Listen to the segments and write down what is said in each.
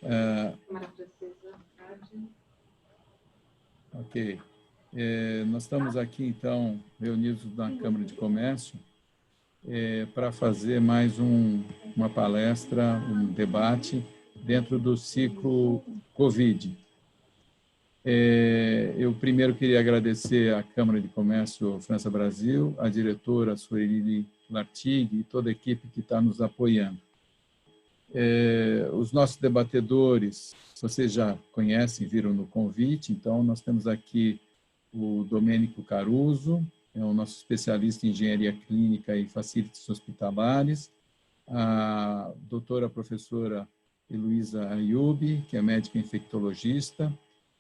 Câmara Francesa, Ok. Nós estamos aqui, então, reunidos na Câmara de Comércio para fazer mais uma palestra, um debate dentro do ciclo Covid. Eu primeiro queria agradecer à Câmara de Comércio França Brasil, a diretora Sueli Lartigue e toda a equipe que está nos apoiando. Os nossos debatedores, vocês já conhecem, viram no convite, então nós temos aqui o Domênico Caruso, é o nosso especialista em engenharia clínica e facilities hospitalares, a doutora professora Heloísa Ayub, que é médica infectologista,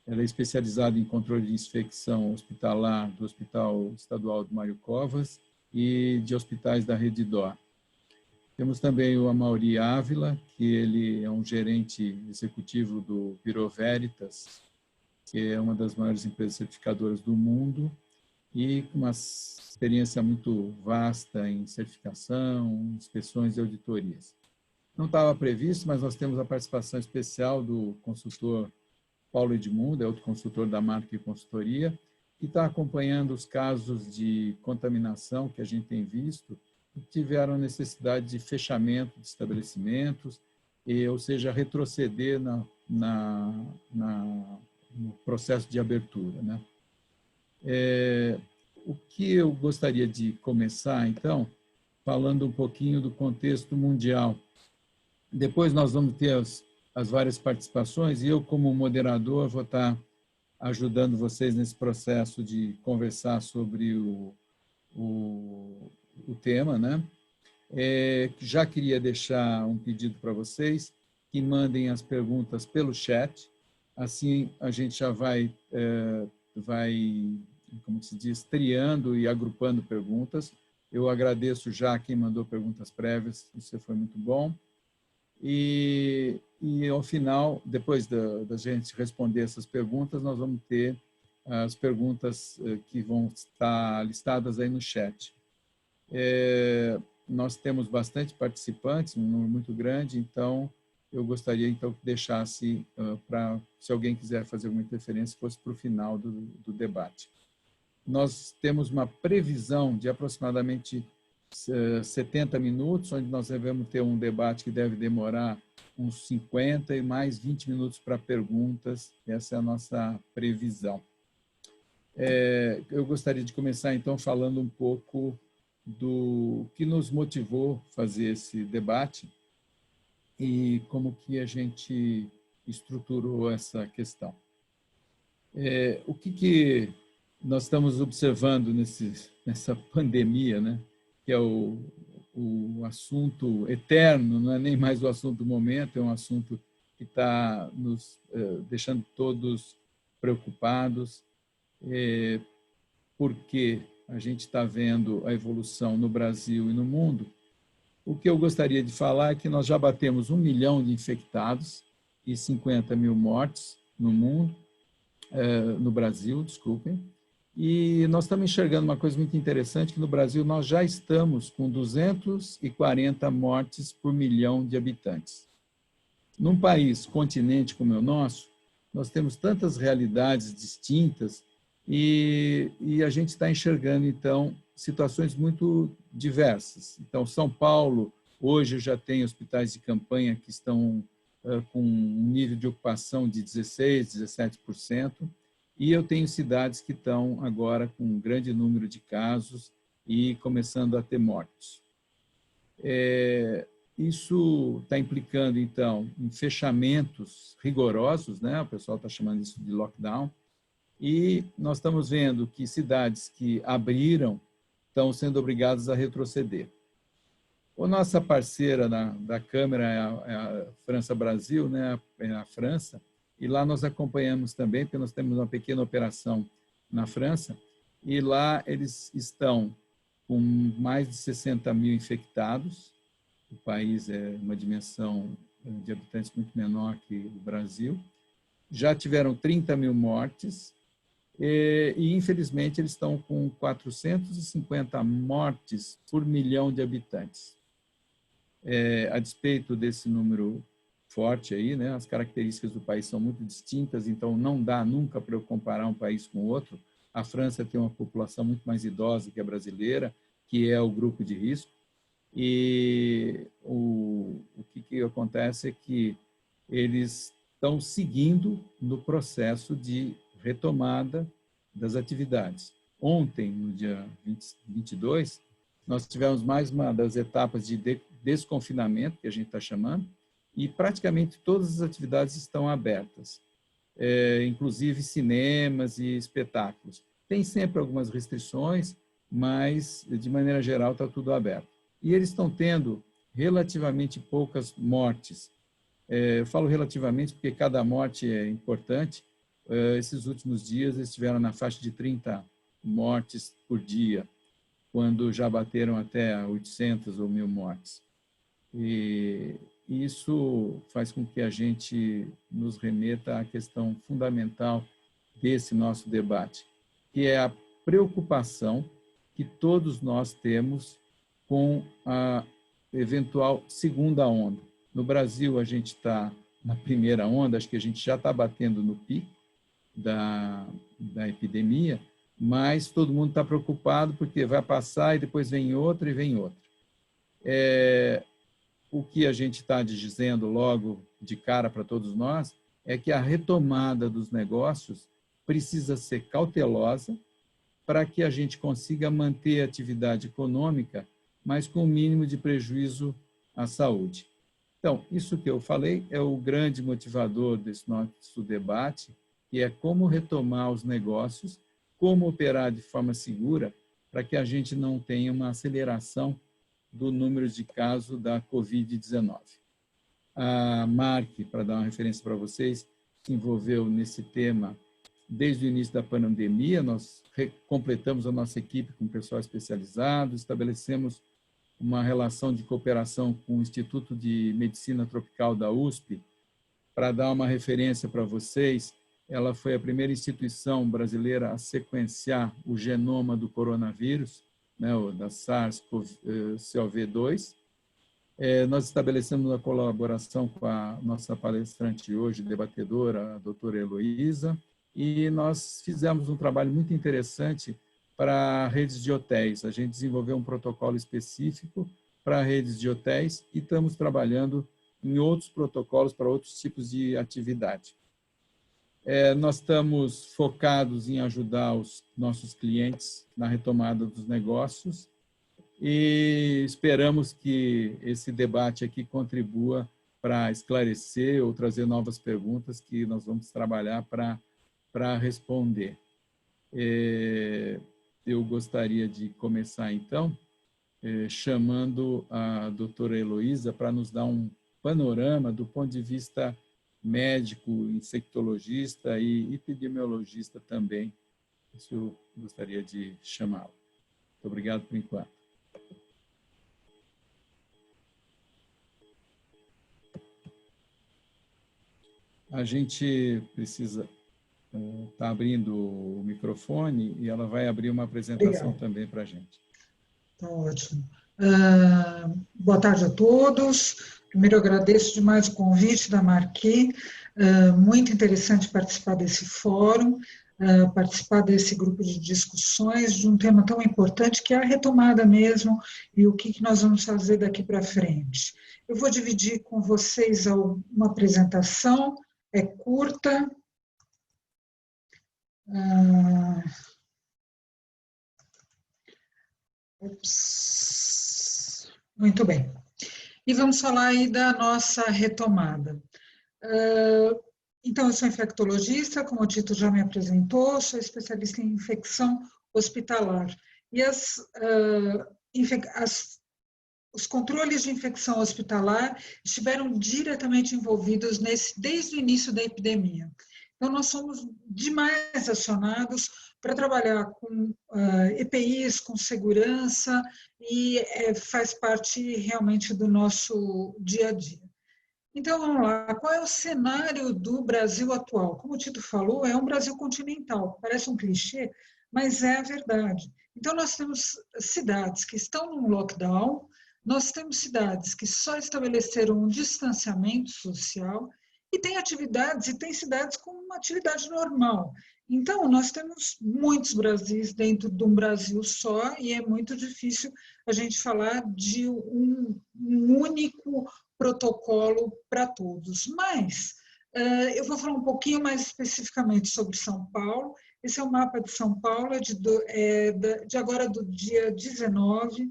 ela é especializada em controle de infecção hospitalar do Hospital Estadual do Mário Covas e de hospitais da Rede DOR. Temos também o Amaury Ávila, que ele é um gerente executivo do Bureau Veritas, que é uma das maiores empresas certificadoras do mundo, e com uma experiência muito vasta em certificação, inspeções e auditorias. Não estava previsto, mas nós temos a participação especial do consultor Paulo Edmundo, é outro consultor da marca e consultoria, que está acompanhando os casos de contaminação que a gente tem visto, que tiveram necessidade de fechamento de estabelecimentos, ou seja, retroceder no processo de abertura, né? O que eu gostaria de começar, então, falando um pouquinho do contexto mundial. Depois nós vamos ter as várias participações e eu, como moderador, vou estar ajudando vocês nesse processo de conversar sobre o tema, né? Já queria deixar um pedido para vocês que mandem as perguntas pelo chat, assim a gente já vai, como se diz, triando e agrupando perguntas. Eu agradeço já quem mandou perguntas prévias, isso foi muito bom. E ao final, depois da gente responder essas perguntas, nós vamos ter as perguntas que vão estar listadas aí no chat. Nós temos bastante participantes, um número muito grande, então eu gostaria então que deixasse para, se alguém quiser fazer alguma interferência, fosse para o final do debate. Nós temos uma previsão de aproximadamente 70 minutos, onde nós devemos ter um debate que deve demorar uns 50 e mais 20 minutos para perguntas. Essa é a nossa previsão. Eu gostaria de começar, então, falando um pouco do que nos motivou a fazer esse debate e como que a gente estruturou essa questão. O que nós estamos observando nessa pandemia, né? Que é o assunto eterno, não é nem mais o assunto do momento, é um assunto que está nos deixando todos preocupados, porque a gente está vendo a evolução no Brasil e no mundo. O que eu gostaria de falar é que nós já batemos 1 milhão de infectados e 50 mil mortes no mundo, no Brasil, desculpem. E nós estamos enxergando uma coisa muito interessante, que no Brasil nós já estamos com 240 mortes por milhão de habitantes. Num país, continente como é o nosso, nós temos tantas realidades distintas e a gente está enxergando, então, situações muito diversas. Então, São Paulo, hoje já tem hospitais de campanha que estão com um nível de ocupação de 16%, 17%, e eu tenho cidades que estão agora com um grande número de casos e começando a ter mortes. Isso está implicando, então, em fechamentos rigorosos, né? O pessoal está chamando isso de lockdown, e nós estamos vendo que cidades que abriram estão sendo obrigadas a retroceder. A nossa parceira da Câmara é a França Brasil, né? É a França, e lá nós acompanhamos também, porque nós temos uma pequena operação na França, e lá eles estão com mais de 60 mil infectados. O país é uma dimensão de habitantes muito menor que o Brasil. Já tiveram 30 mil mortes e infelizmente, eles estão com 450 mortes por milhão de habitantes. A despeito desse número forte aí, né? As características do país são muito distintas, então não dá nunca para eu comparar um país com o outro. A França tem uma população muito mais idosa que a brasileira, que é o grupo de risco, e o que acontece é que eles estão seguindo no processo de retomada das atividades. Ontem, no dia 22, nós tivemos mais uma das etapas de desconfinamento, que a gente está chamando, e praticamente todas as atividades estão abertas, inclusive cinemas e espetáculos. Tem sempre algumas restrições, mas, de maneira geral, está tudo aberto. E eles estão tendo relativamente poucas mortes. Eu falo relativamente porque cada morte é importante. Esses últimos dias eles estiveram na faixa de 30 mortes por dia, quando já bateram até 800 ou 1.000 mortes. E isso faz com que a gente nos remeta à questão fundamental desse nosso debate, que é a preocupação que todos nós temos com a eventual segunda onda. No Brasil, a gente está na primeira onda, acho que a gente já está batendo no pico da epidemia, mas todo mundo está preocupado porque vai passar e depois vem outra e vem outra. O que a gente está dizendo logo de cara para todos nós é que a retomada dos negócios precisa ser cautelosa para que a gente consiga manter a atividade econômica, mas com o mínimo de prejuízo à saúde. Então, isso que eu falei é o grande motivador desse nosso debate, que é como retomar os negócios, como operar de forma segura, para que a gente não tenha uma aceleração do número de casos da Covid-19. A Marc, para dar uma referência para vocês, se envolveu nesse tema desde o início da pandemia. Nós completamos a nossa equipe com pessoal especializado, estabelecemos uma relação de cooperação com o Instituto de Medicina Tropical da USP. Para dar uma referência para vocês, ela foi a primeira instituição brasileira a sequenciar o genoma do coronavírus, né, da SARS-CoV-2. Nós estabelecemos uma colaboração com a nossa palestrante hoje, debatedora, a doutora Heloísa, e nós fizemos um trabalho muito interessante para redes de hotéis. A gente desenvolveu um protocolo específico para redes de hotéis e estamos trabalhando em outros protocolos para outros tipos de atividade. Nós estamos focados em ajudar os nossos clientes na retomada dos negócios e esperamos que esse debate aqui contribua para esclarecer ou trazer novas perguntas que nós vamos trabalhar para responder. Eu gostaria de começar, então, chamando a doutora Heloísa para nos dar um panorama do ponto de vista médico, infectologista e epidemiologista também. Isso eu gostaria de chamá-la. Muito obrigado por enquanto. A gente precisa estar abrindo o microfone e ela vai abrir uma apresentação também para a gente. Tá ótimo. Boa tarde a todos. Primeiro, eu agradeço demais o convite da Marquis. Muito interessante participar desse fórum, participar desse grupo de discussões de um tema tão importante que é a retomada mesmo e o que nós vamos fazer daqui para frente. Eu vou dividir com vocês uma apresentação, é curta. Muito bem. E vamos falar aí da nossa retomada. Então, eu sou infectologista, como o Tito já me apresentou, sou especialista em infecção hospitalar. E os controles de infecção hospitalar estiveram diretamente envolvidos desde o início da epidemia. Então, nós somos demais acionados para trabalhar com EPIs, com segurança, e faz parte realmente do nosso dia a dia. Então, vamos lá. Qual é o cenário do Brasil atual? Como o Tito falou, é um Brasil continental. Parece um clichê, mas é a verdade. Então, nós temos cidades que estão num lockdown, Nós temos cidades que só estabeleceram um distanciamento social e tem atividades, e tem cidades com uma atividade normal. Então, nós temos muitos Brasis dentro de um Brasil só e é muito difícil a gente falar de um único protocolo para todos. Mas eu vou falar um pouquinho mais especificamente sobre São Paulo. Esse é o mapa de São Paulo, de agora do dia 19,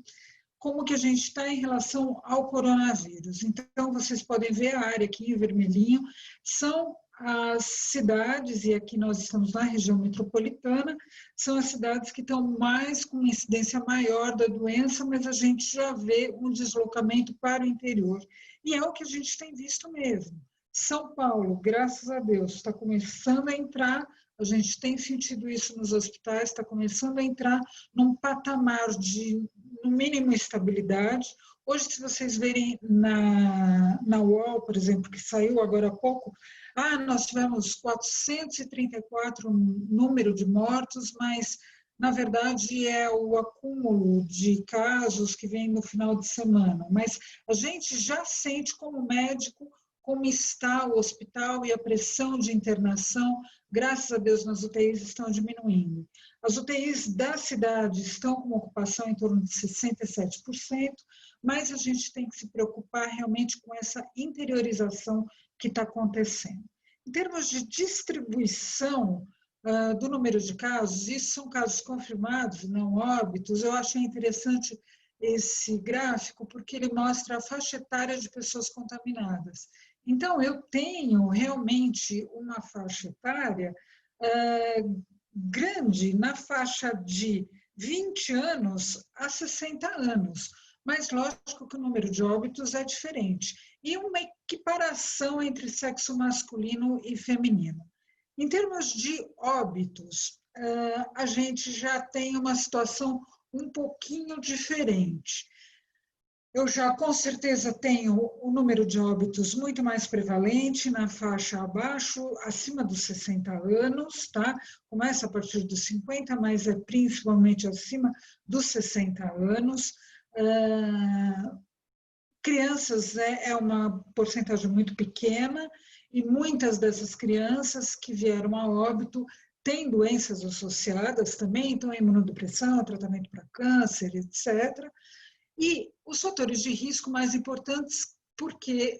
como que a gente está em relação ao coronavírus. Então, vocês podem ver a área aqui em vermelhinho, são as cidades, e aqui nós estamos na região metropolitana, são as cidades que estão mais com incidência maior da doença, mas a gente já vê um deslocamento para o interior. E é o que a gente tem visto mesmo. São Paulo, graças a Deus, está começando a entrar, a gente tem sentido isso nos hospitais, está começando a entrar num patamar de, no mínimo, estabilidade. Hoje, se vocês verem na UOL, por exemplo, que saiu agora há pouco, nós tivemos 434 número de mortos, mas, na verdade, é o acúmulo de casos que vem no final de semana. Mas a gente já sente, como médico, como está o hospital e a pressão de internação, graças a Deus, nas UTIs estão diminuindo. As UTIs da cidade estão com uma ocupação em torno de 67%, mas a gente tem que se preocupar realmente com essa interiorização que está acontecendo. Em termos de distribuição do número de casos, isso são casos confirmados, não óbitos. Eu achei interessante esse gráfico porque ele mostra a faixa etária de pessoas contaminadas. Então, eu tenho realmente uma faixa etária grande na faixa de 20 anos a 60 anos, mas lógico que o número de óbitos é diferente. E uma equiparação entre sexo masculino e feminino. Em termos de óbitos, a gente já tem uma situação um pouquinho diferente. Eu já, com certeza, tenho o número de óbitos muito mais prevalente na faixa abaixo, acima dos 60 anos, tá? Começa a partir dos 50, mas é principalmente acima dos 60 anos. Crianças é uma porcentagem muito pequena e muitas dessas crianças que vieram a óbito têm doenças associadas também, então imunodepressão, tratamento para câncer, etc. E os fatores de risco mais importantes, porque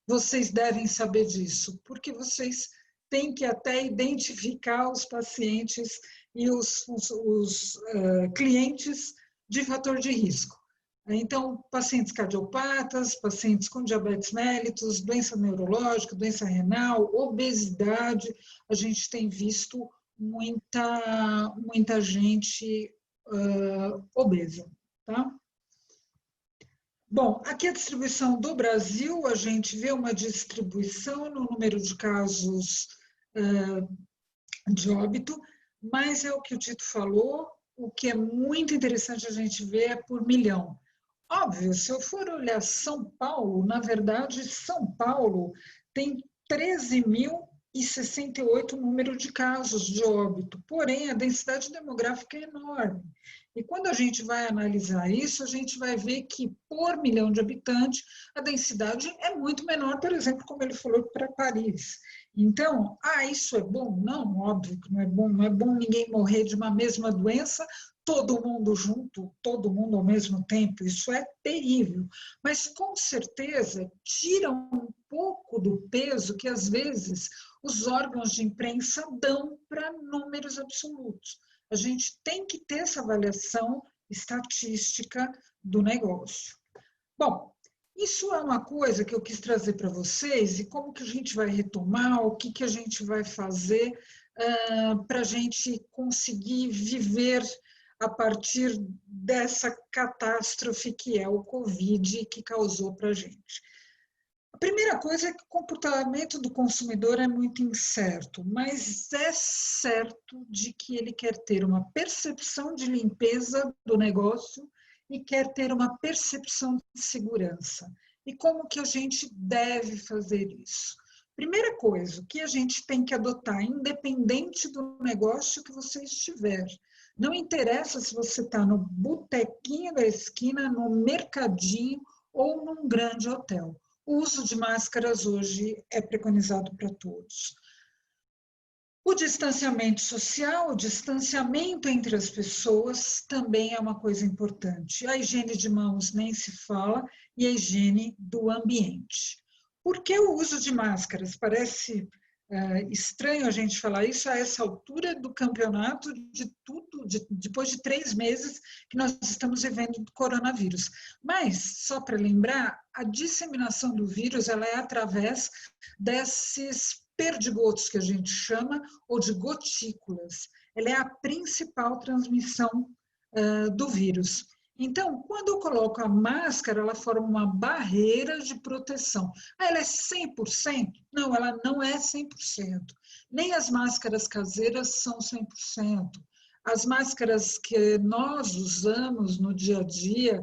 vocês devem saber disso, porque vocês têm que até identificar os pacientes e os clientes de fator de risco. Então, pacientes cardiopatas, pacientes com diabetes mellitus, doença neurológica, doença renal, obesidade, a gente tem visto muita gente obesa. Tá? Bom, aqui a distribuição do Brasil, a gente vê uma distribuição no número de casos de óbito, mas é o que o Tito falou, o que é muito interessante a gente ver é por milhão. Óbvio, se eu for olhar São Paulo, na verdade, São Paulo tem 13.068 número de casos de óbito, porém a densidade demográfica é enorme. E quando a gente vai analisar isso, a gente vai ver que por milhão de habitantes, a densidade é muito menor, por exemplo, como ele falou, para Paris. Então, isso é bom? Não, óbvio que não é bom. Não é bom ninguém morrer de uma mesma doença, todo mundo junto, todo mundo ao mesmo tempo. Isso é terrível. Mas, com certeza, tira um pouco do peso que, às vezes, os órgãos de imprensa dão para números absolutos. A gente tem que ter essa avaliação estatística do negócio. Bom, isso é uma coisa que eu quis trazer para vocês e como que a gente vai retomar, o que a gente vai fazer para a gente conseguir viver a partir dessa catástrofe que é o Covid que causou para a gente. A primeira coisa é que o comportamento do consumidor é muito incerto, mas é certo de que ele quer ter uma percepção de limpeza do negócio e quer ter uma percepção de segurança. E como que a gente deve fazer isso? Primeira coisa, o que a gente tem que adotar, independente do negócio que você estiver, Não interessa se você está no botequinho da esquina, no mercadinho ou num grande hotel. O uso de máscaras hoje é preconizado para todos. O distanciamento social, o distanciamento entre as pessoas também é uma coisa importante. A higiene de mãos nem se fala e a higiene do ambiente. Por que o uso de máscaras? Parece estranho a gente falar isso a essa altura do campeonato, depois de 3 meses que nós estamos vivendo do coronavírus. Mas, só para lembrar, a disseminação do vírus ela é através desses perdigotos, que a gente chama, ou de gotículas. Ela é a principal transmissão do vírus. Então, quando eu coloco a máscara, ela forma uma barreira de proteção. Ela é 100%? Não, ela não é 100%. Nem as máscaras caseiras são 100%. As máscaras que nós usamos no dia a dia,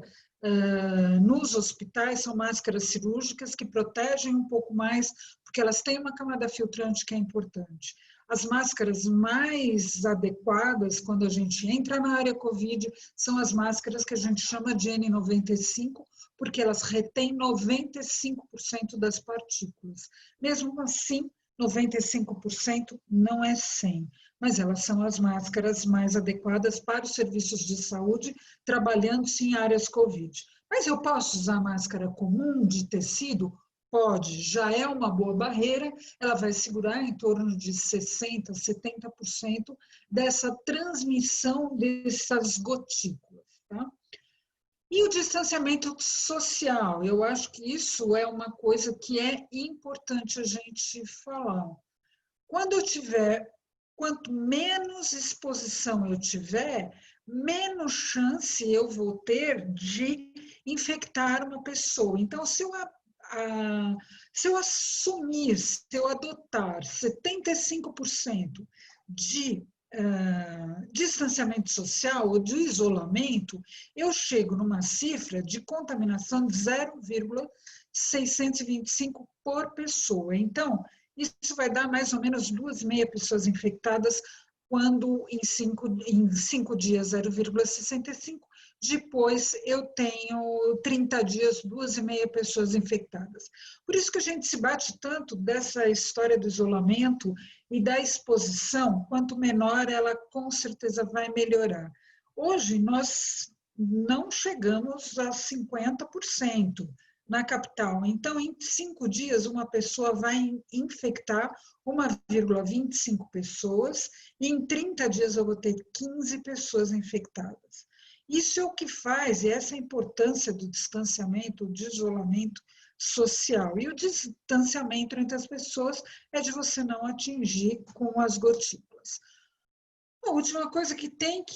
nos hospitais, são máscaras cirúrgicas que protegem um pouco mais, porque elas têm uma camada filtrante que é importante. As máscaras mais adequadas, quando a gente entra na área COVID, são as máscaras que a gente chama de N95, porque elas retêm 95% das partículas. Mesmo assim, 95% não é 100%, mas elas são as máscaras mais adequadas para os serviços de saúde, trabalhando-se em áreas COVID. Mas eu posso usar máscara comum de tecido? Pode, já é uma boa barreira, ela vai segurar em torno de 60%, 70% dessa transmissão dessas gotículas. Tá? E o distanciamento social, eu acho que isso é uma coisa que é importante a gente falar. Quanto menos exposição eu tiver, menos chance eu vou ter de infectar uma pessoa. Então, se eu assumir, se eu adotar 75% de distanciamento social ou de isolamento, eu chego numa cifra de contaminação de 0,625 por pessoa. Então, isso vai dar mais ou menos 2,5 pessoas infectadas, quando em 5 dias 0,65, depois eu tenho 30 dias, 2,5 pessoas infectadas. Por isso que a gente se bate tanto dessa história do isolamento e da exposição, quanto menor ela com certeza vai melhorar. Hoje nós não chegamos a 50% na capital, então em 5 dias uma pessoa vai infectar 1,25 pessoas e em 30 dias eu vou ter 15 pessoas infectadas. Isso é o que faz, e essa é a importância do distanciamento, do isolamento social. E o distanciamento entre as pessoas é de você não atingir com as gotículas. A última coisa que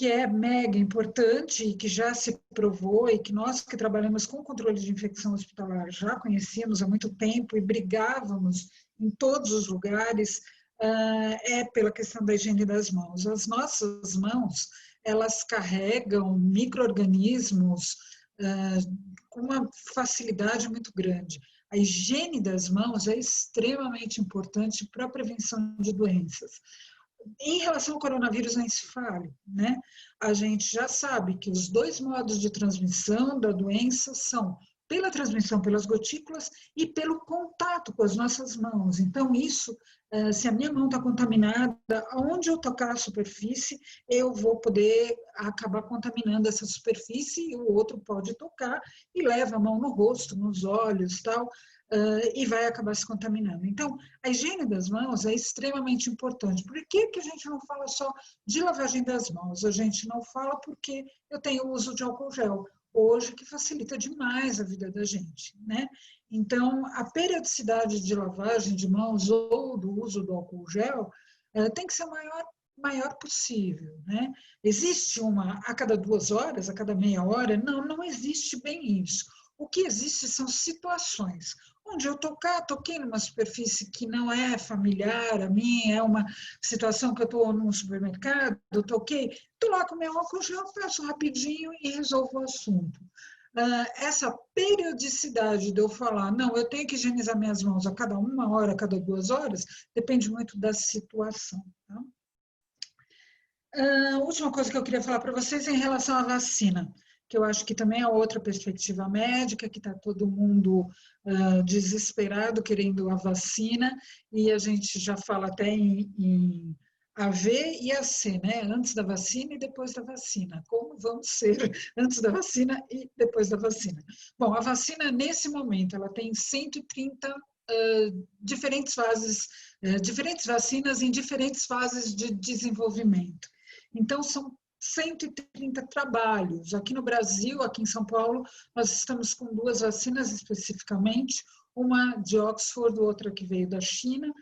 é mega importante e que já se provou e que nós que trabalhamos com controle de infecção hospitalar já conhecíamos há muito tempo e brigávamos em todos os lugares, é pela questão da higiene das mãos. As nossas mãos, elas carregam micro-organismos com uma facilidade muito grande. A higiene das mãos é extremamente importante para a prevenção de doenças. Em relação ao coronavírus, nem se fale, né? A gente já sabe que os 2 modos de transmissão da doença são pela transmissão pelas gotículas e pelo contato com as nossas mãos. Então, isso, se a minha mão está contaminada, aonde eu tocar a superfície, eu vou poder acabar contaminando essa superfície e o outro pode tocar e leva a mão no rosto, nos olhos, tal, e vai acabar se contaminando. Então, a higiene das mãos é extremamente importante. Por que a gente não fala só de lavagem das mãos? A gente não fala porque eu tenho o uso de álcool gel hoje, que facilita demais a vida da gente, né? Então, a periodicidade de lavagem de mãos ou do uso do álcool gel tem que ser maior possível, né? Existe uma a cada 2 horas, a cada meia hora? Não existe bem isso. O que existe são situações onde eu toquei numa superfície que não é familiar a mim, é uma situação que eu estou num supermercado, eu toquei, estou lá com meu álcool gel, faço rapidinho e resolvo o assunto. Essa periodicidade de eu falar, não, eu tenho que higienizar minhas mãos a cada 1 hora, a cada 2 horas, depende muito da situação. Tá? A última coisa que eu queria falar para vocês é em relação à vacina, que eu acho que também é outra perspectiva médica, que está todo mundo desesperado querendo a vacina, e a gente já fala até em AV e AC, né? Antes da vacina e depois da vacina. Como vamos ser antes da vacina e depois da vacina? Bom, a vacina, nesse momento, ela tem 130 diferentes fases, diferentes vacinas em diferentes fases de desenvolvimento. Então, são 130 trabalhos. Aqui no Brasil, aqui em São Paulo, nós estamos com 2 vacinas especificamente, uma de Oxford, outra que veio da China.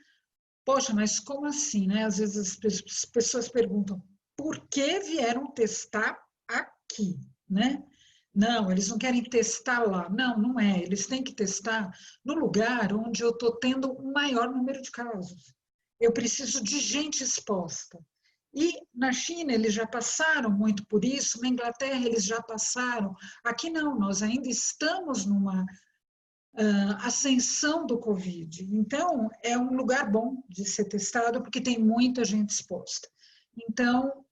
Poxa, mas como assim, né? Às vezes as pessoas perguntam, por que vieram testar aqui, né? Não, eles não querem testar lá. Não, não é. Eles têm que testar no lugar onde eu estou tendo o maior número de casos. Eu preciso de gente exposta. E na China eles já passaram muito por isso, na Inglaterra eles já passaram. Aqui não, nós ainda estamos numa ascensão do Covid. Então, é um lugar bom de ser testado, porque tem muita gente exposta. Então,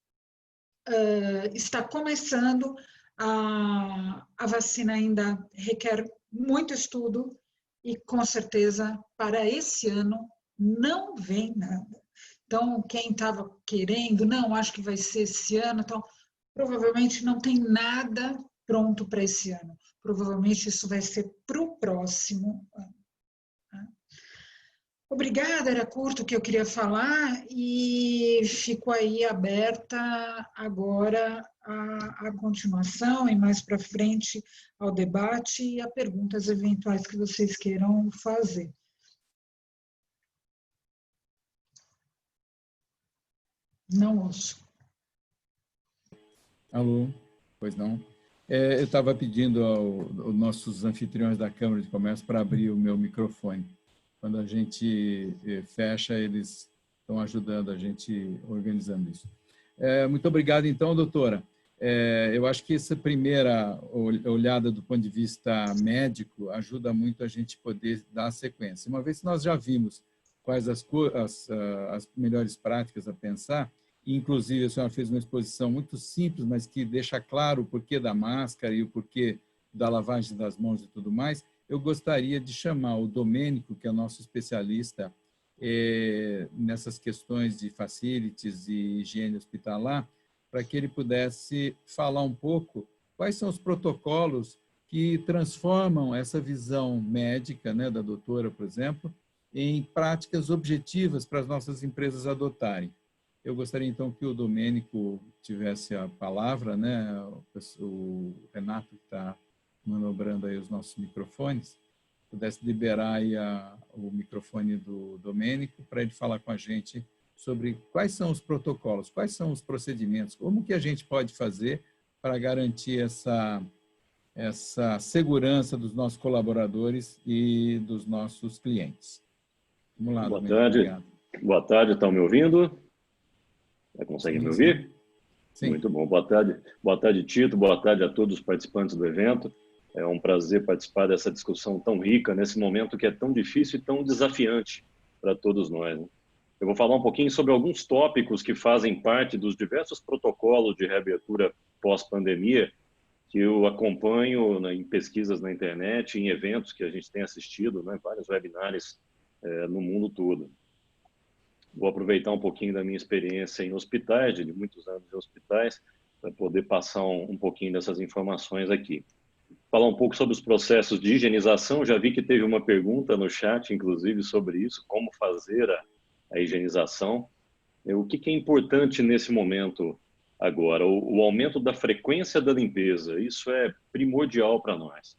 está começando, a vacina ainda requer muito estudo e, com certeza, para esse ano, não vem nada. Então, quem estava querendo, não, acho que vai ser esse ano, então, provavelmente não tem nada pronto para esse ano. Provavelmente isso vai ser para o próximo ano. Obrigada, era curto o que eu queria falar e fico aí aberta agora à continuação e mais para frente ao debate e a perguntas eventuais que vocês queiram fazer. Não ouço. Alô? Pois não? Eu estava pedindo aos nossos anfitriões da Câmara de Comércio para abrir o meu microfone. Quando a gente fecha, eles estão ajudando a gente organizando isso. Muito obrigado, então, doutora. Eu acho que essa primeira olhada do ponto de vista médico ajuda muito a gente poder dar sequência. Uma vez que nós já vimos quais as melhores práticas a pensar, inclusive a senhora fez uma exposição muito simples, mas que deixa claro o porquê da máscara e o porquê da lavagem das mãos e tudo mais, eu gostaria de chamar o Domênico, que é nosso especialista nessas questões de facilities e higiene hospitalar, para que ele pudesse falar um pouco quais são os protocolos que transformam essa visão médica, né, da doutora, por exemplo, em práticas objetivas para as nossas empresas adotarem. Eu gostaria, então, que o Domênico tivesse a palavra, né? O Renato, que está manobrando aí os nossos microfones, pudesse liberar aí o microfone do Domênico para ele falar com a gente sobre quais são os protocolos, quais são os procedimentos, como que a gente pode fazer para garantir essa segurança dos nossos colaboradores e dos nossos clientes. Vamos lá, Boa Domênico. tarde. Obrigado. Boa tarde, estão me ouvindo? Conseguem me ouvir? Sim. Muito bom. Boa tarde, Tito. Boa tarde a todos os participantes do evento. É um prazer participar dessa discussão tão rica, nesse momento que é tão difícil e tão desafiante para todos nós, né? Eu vou falar um pouquinho sobre alguns tópicos que fazem parte dos diversos protocolos de reabertura pós-pandemia que eu acompanho em pesquisas na internet, em eventos que a gente tem assistido, né, vários webinários no mundo todo. Vou aproveitar um pouquinho da minha experiência em hospitais, de muitos anos em hospitais, para poder passar um pouquinho dessas informações aqui. Falar um pouco sobre os processos de higienização. Já vi que teve uma pergunta no chat, inclusive, sobre isso, como fazer a higienização. O que é importante nesse momento agora? O aumento da frequência da limpeza, isso é primordial para nós.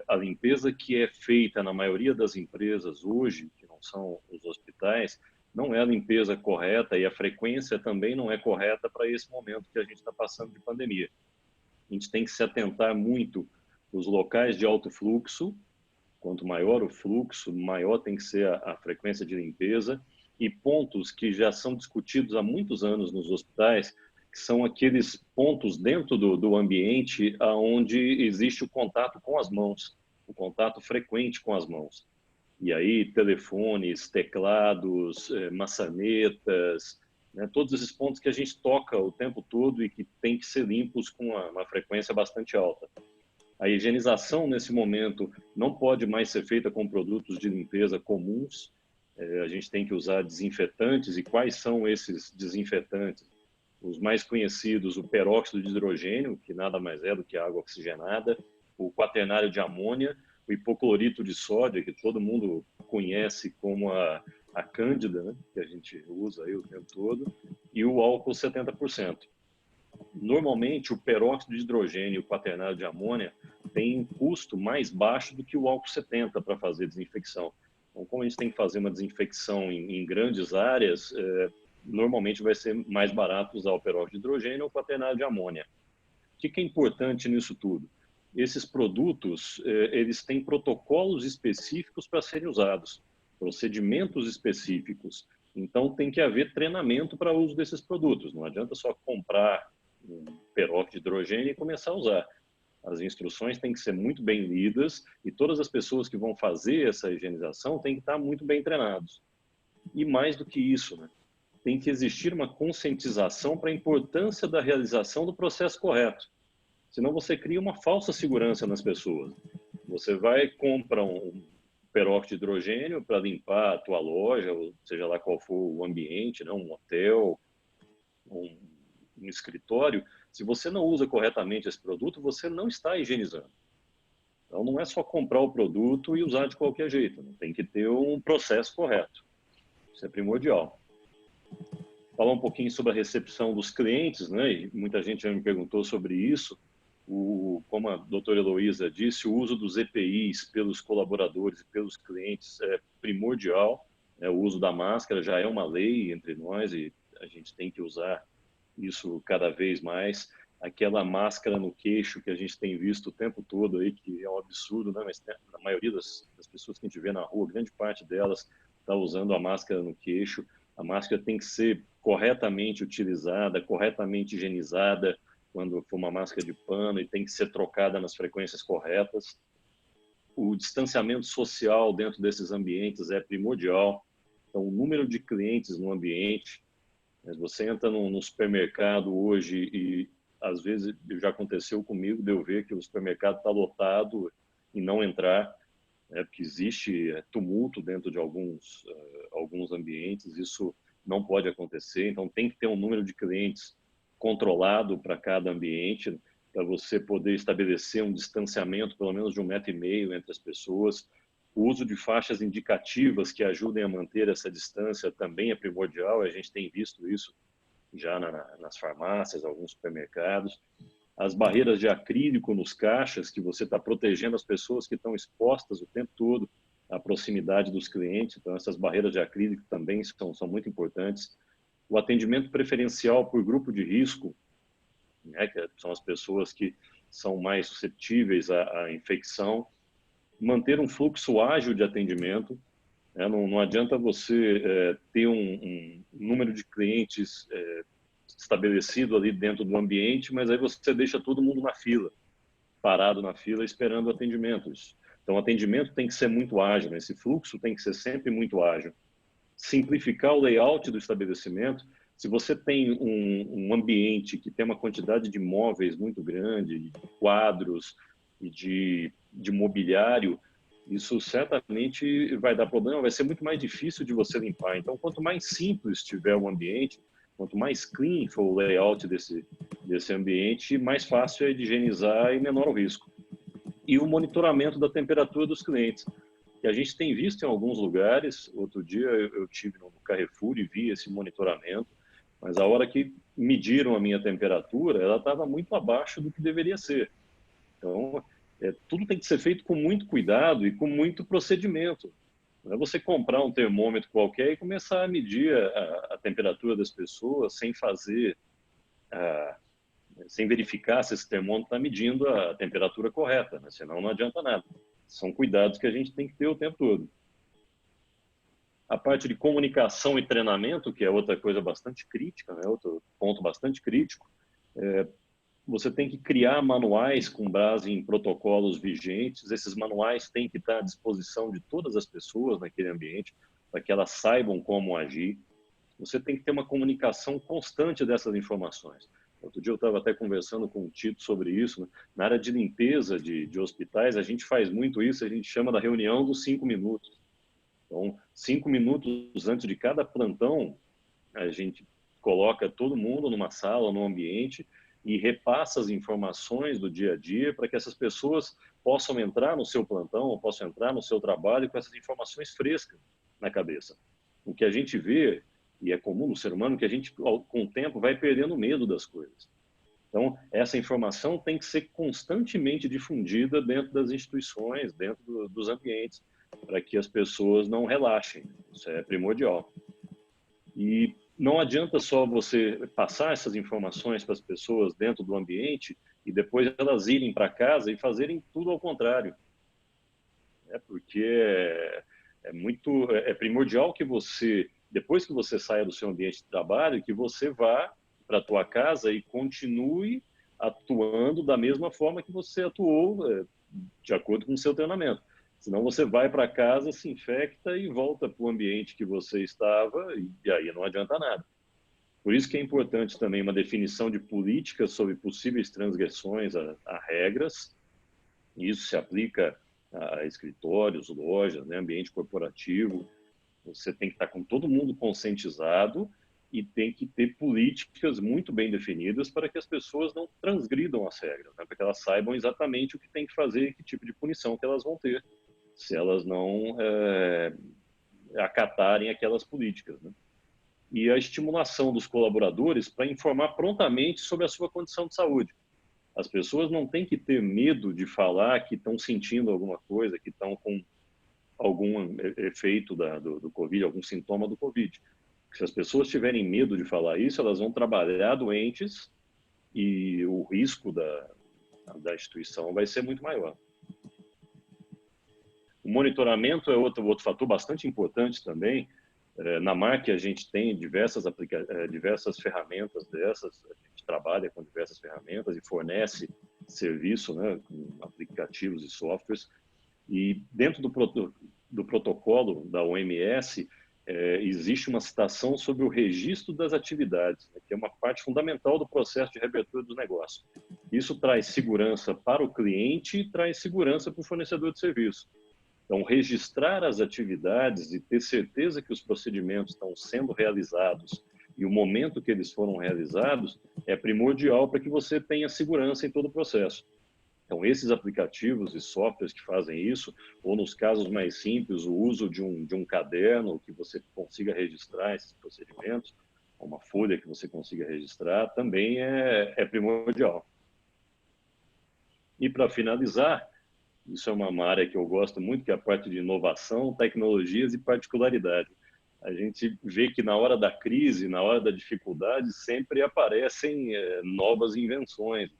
A limpeza que é feita na maioria das empresas hoje, que não são os hospitais, não é a limpeza correta e a frequência também não é correta para esse momento que a gente está passando de pandemia. A gente tem que se atentar muito nos locais de alto fluxo. Quanto maior o fluxo, maior tem que ser a frequência de limpeza. E pontos que já são discutidos há muitos anos nos hospitais, que são aqueles pontos dentro do ambiente onde existe o contato com as mãos, o contato frequente com as mãos. E aí, telefones, teclados, maçanetas, né? Todos esses pontos que a gente toca o tempo todo e que tem que ser limpos com uma frequência bastante alta. A higienização, nesse momento, não pode mais ser feita com produtos de limpeza comuns. A gente tem que usar desinfetantes. E quais são esses desinfetantes? Os mais conhecidos, o peróxido de hidrogênio, que nada mais é do que água oxigenada, o quaternário de amônia, o hipoclorito de sódio, que todo mundo conhece como a Cândida, né, que a gente usa aí o tempo todo, e o álcool 70%. Normalmente, o peróxido de hidrogênio e o quaternário de amônia têm um custo mais baixo do que o álcool 70 para fazer desinfecção. Então, como a gente tem que fazer uma desinfecção em grandes áreas, normalmente vai ser mais barato usar o peróxido de hidrogênio ou o quaternário de amônia. O que é importante nisso tudo? Esses produtos, eles têm protocolos específicos para serem usados, procedimentos específicos. Então, tem que haver treinamento para o uso desses produtos. Não adianta só comprar um peróxido de hidrogênio e começar a usar. As instruções têm que ser muito bem lidas e todas as pessoas que vão fazer essa higienização têm que estar muito bem treinados. E mais do que isso, né? Tem que existir uma conscientização para a importância da realização do processo correto. Senão você cria uma falsa segurança nas pessoas. Você vai comprar um peróxido de hidrogênio para limpar a tua loja, ou seja lá qual for o ambiente, né? Um hotel, um escritório. Se você não usa corretamente esse produto, você não está higienizando. Então, não é só comprar o produto e usar de qualquer jeito. Né? Tem que ter um processo correto. Isso é primordial. Falar um pouquinho sobre a recepção dos clientes, né? E muita gente já me perguntou sobre isso. Como a doutora Heloísa disse, o uso dos EPIs pelos colaboradores e pelos clientes é primordial. O uso da máscara já é uma lei entre nós e a gente tem que usar isso cada vez mais. Aquela máscara no queixo que a gente tem visto o tempo todo aí, que é um absurdo, né? Mas a maioria das pessoas que a gente vê na rua, grande parte delas está usando a máscara no queixo. A máscara tem que ser corretamente utilizada, corretamente higienizada, quando for uma máscara de pano, e tem que ser trocada nas frequências corretas. O distanciamento social dentro desses ambientes é primordial. Então, o número de clientes no ambiente, você entra no supermercado hoje e, às vezes, já aconteceu comigo de eu ver que o supermercado está lotado e não entrar, porque existe tumulto dentro de alguns ambientes, isso não pode acontecer. Então, tem que ter um número de clientes controlado para cada ambiente, para você poder estabelecer um distanciamento, pelo menos de 1,5 m entre as pessoas. O uso de faixas indicativas que ajudem a manter essa distância também é primordial, a gente tem visto isso já nas farmácias, alguns supermercados. As barreiras de acrílico nos caixas, que você está protegendo as pessoas que estão expostas o tempo todo à proximidade dos clientes, então essas barreiras de acrílico também são muito importantes. O atendimento preferencial por grupo de risco, né, que são as pessoas que são mais suscetíveis à infecção. Manter um fluxo ágil de atendimento. Né, não adianta você ter um número de clientes estabelecido ali dentro do ambiente, mas aí você deixa todo mundo na fila, parado na fila, esperando atendimentos. Então, o atendimento tem que ser muito ágil, né? Esse fluxo tem que ser sempre muito ágil. Simplificar o layout do estabelecimento. Se você tem um ambiente que tem uma quantidade de móveis muito grande, de quadros e de mobiliário, isso certamente vai dar problema, vai ser muito mais difícil de você limpar. Então, quanto mais simples tiver o ambiente, quanto mais clean for o layout desse ambiente, mais fácil é de higienizar e menor o risco. E o monitoramento da temperatura dos clientes, que a gente tem visto em alguns lugares. Outro dia eu tive no Carrefour e vi esse monitoramento, mas a hora que mediram a minha temperatura, ela estava muito abaixo do que deveria ser. Então, tudo tem que ser feito com muito cuidado e com muito procedimento. Não é você comprar um termômetro qualquer e começar a medir a temperatura das pessoas sem fazer, sem verificar se esse termômetro está medindo a temperatura correta, né? Senão não adianta nada. São cuidados que a gente tem que ter o tempo todo. A parte de comunicação e treinamento, que é outra coisa bastante crítica, né? Outro ponto bastante crítico, você tem que criar manuais com base em protocolos vigentes. Esses manuais têm que estar à disposição de todas as pessoas naquele ambiente, para que elas saibam como agir. você tem que ter uma comunicação constante dessas informações. Outro dia eu estava até conversando com o Tito sobre isso, né? Na área de limpeza de hospitais, a gente faz muito isso, a gente chama da reunião dos 5 minutos. Então, 5 minutos antes de cada plantão, a gente coloca todo mundo numa sala, num ambiente, e repassa as informações do dia a dia para que essas pessoas possam entrar no seu plantão, possam entrar no seu trabalho com essas informações frescas na cabeça. O que a gente vê, e é comum no ser humano, que a gente, com o tempo, vai perdendo medo das coisas. Então, essa informação tem que ser constantemente difundida dentro das instituições, dentro dos ambientes, para que as pessoas não relaxem. Isso é primordial. E não adianta só você passar essas informações para as pessoas dentro do ambiente e depois elas irem para casa e fazerem tudo ao contrário. Porque é primordial que você, depois que você saia do seu ambiente de trabalho, que você vá para a tua casa e continue atuando da mesma forma que você atuou, de acordo com o seu treinamento. Senão você vai para casa, se infecta e volta para o ambiente que você estava, e aí não adianta nada. Por isso que é importante também uma definição de políticas sobre possíveis transgressões a regras. Isso se aplica a escritórios, lojas, né, ambiente corporativo. Você tem que estar com todo mundo conscientizado e tem que ter políticas muito bem definidas para que as pessoas não transgridam as regras, né, para que elas saibam exatamente o que tem que fazer e que tipo de punição que elas vão ter se elas não acatarem aquelas políticas, né? E a estimulação dos colaboradores para informar prontamente sobre a sua condição de saúde. As pessoas não têm que ter medo de falar que estão sentindo alguma coisa, que estão com algum efeito do Covid, algum sintoma do Covid. Se as pessoas tiverem medo de falar isso, elas vão trabalhar doentes e o risco da instituição vai ser muito maior. O monitoramento é outro fator bastante importante também. Na MARC a gente tem diversas ferramentas dessas, a gente trabalha com diversas ferramentas e fornece serviço, né, com aplicativos e softwares. E dentro do protocolo da OMS, existe uma citação sobre o registro das atividades, né, que é uma parte fundamental do processo de reabertura do negócio. Isso traz segurança para o cliente e traz segurança para o fornecedor de serviço. Então, registrar as atividades e ter certeza que os procedimentos estão sendo realizados e o momento que eles foram realizados é primordial para que você tenha segurança em todo o processo. Então, esses aplicativos e softwares que fazem isso, ou nos casos mais simples, o uso de um caderno que você consiga registrar esses procedimentos, uma folha que você consiga registrar, também é primordial. E, para finalizar, isso é uma área que eu gosto muito, que é a parte de inovação, tecnologias e particularidade. A gente vê que na hora da crise, na hora da dificuldade, sempre aparecem novas invenções.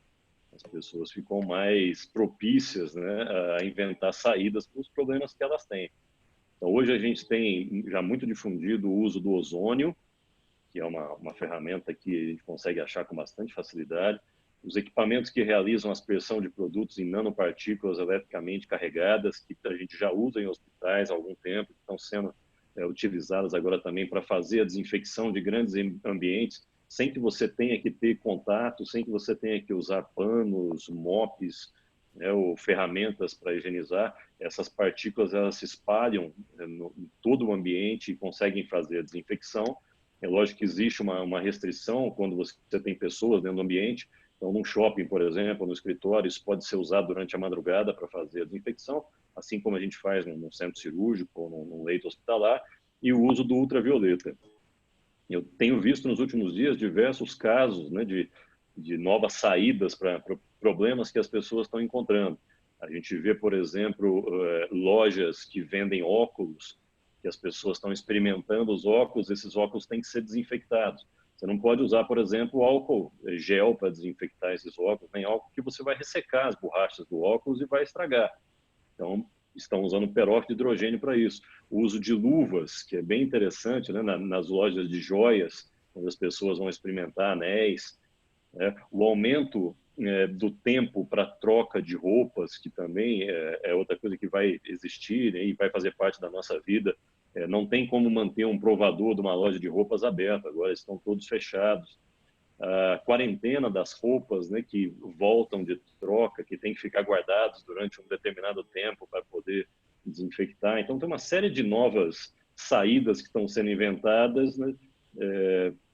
As pessoas ficam mais propícias, né, a inventar saídas para os problemas que elas têm. Então, hoje a gente tem já muito difundido o uso do ozônio, que é uma ferramenta que a gente consegue achar com bastante facilidade. Os equipamentos que realizam a aspersão de produtos em nanopartículas eletricamente carregadas, que a gente já usa em hospitais há algum tempo, que estão sendo utilizadas agora também para fazer a desinfecção de grandes ambientes, sem que você tenha que ter contato, sem que você tenha que usar panos, mops, né, ou ferramentas para higienizar. Essas partículas elas se espalham em todo o ambiente e conseguem fazer a desinfecção. É lógico que existe uma restrição quando você tem pessoas dentro do ambiente. Então, num shopping, por exemplo, no escritório, isso pode ser usado durante a madrugada para fazer a desinfecção, assim como a gente faz num centro cirúrgico ou num leito hospitalar, e o uso do ultravioleta. Eu tenho visto nos últimos dias diversos casos, né, de novas saídas para problemas que as pessoas estão encontrando. A gente vê, por exemplo, lojas que vendem óculos, que as pessoas estão experimentando os óculos, esses óculos têm que ser desinfectados. Você não pode usar, por exemplo, álcool gel para desinfectar esses óculos, nem álcool que você vai ressecar as borrachas do óculos e vai estragar. Então, estão usando peróxido de hidrogênio para isso. O uso de luvas, que é bem interessante, né, nas lojas de joias, quando as pessoas vão experimentar anéis. Né? O aumento do tempo para troca de roupas, que também é outra coisa que vai existir, né, e vai fazer parte da nossa vida. Não tem como manter um provador de uma loja de roupas aberto, agora estão todos fechados. A quarentena das roupas, né, que voltam de troca, que tem que ficar guardados durante um determinado tempo para poder desinfectar. Então, tem uma série de novas saídas que estão sendo inventadas, né,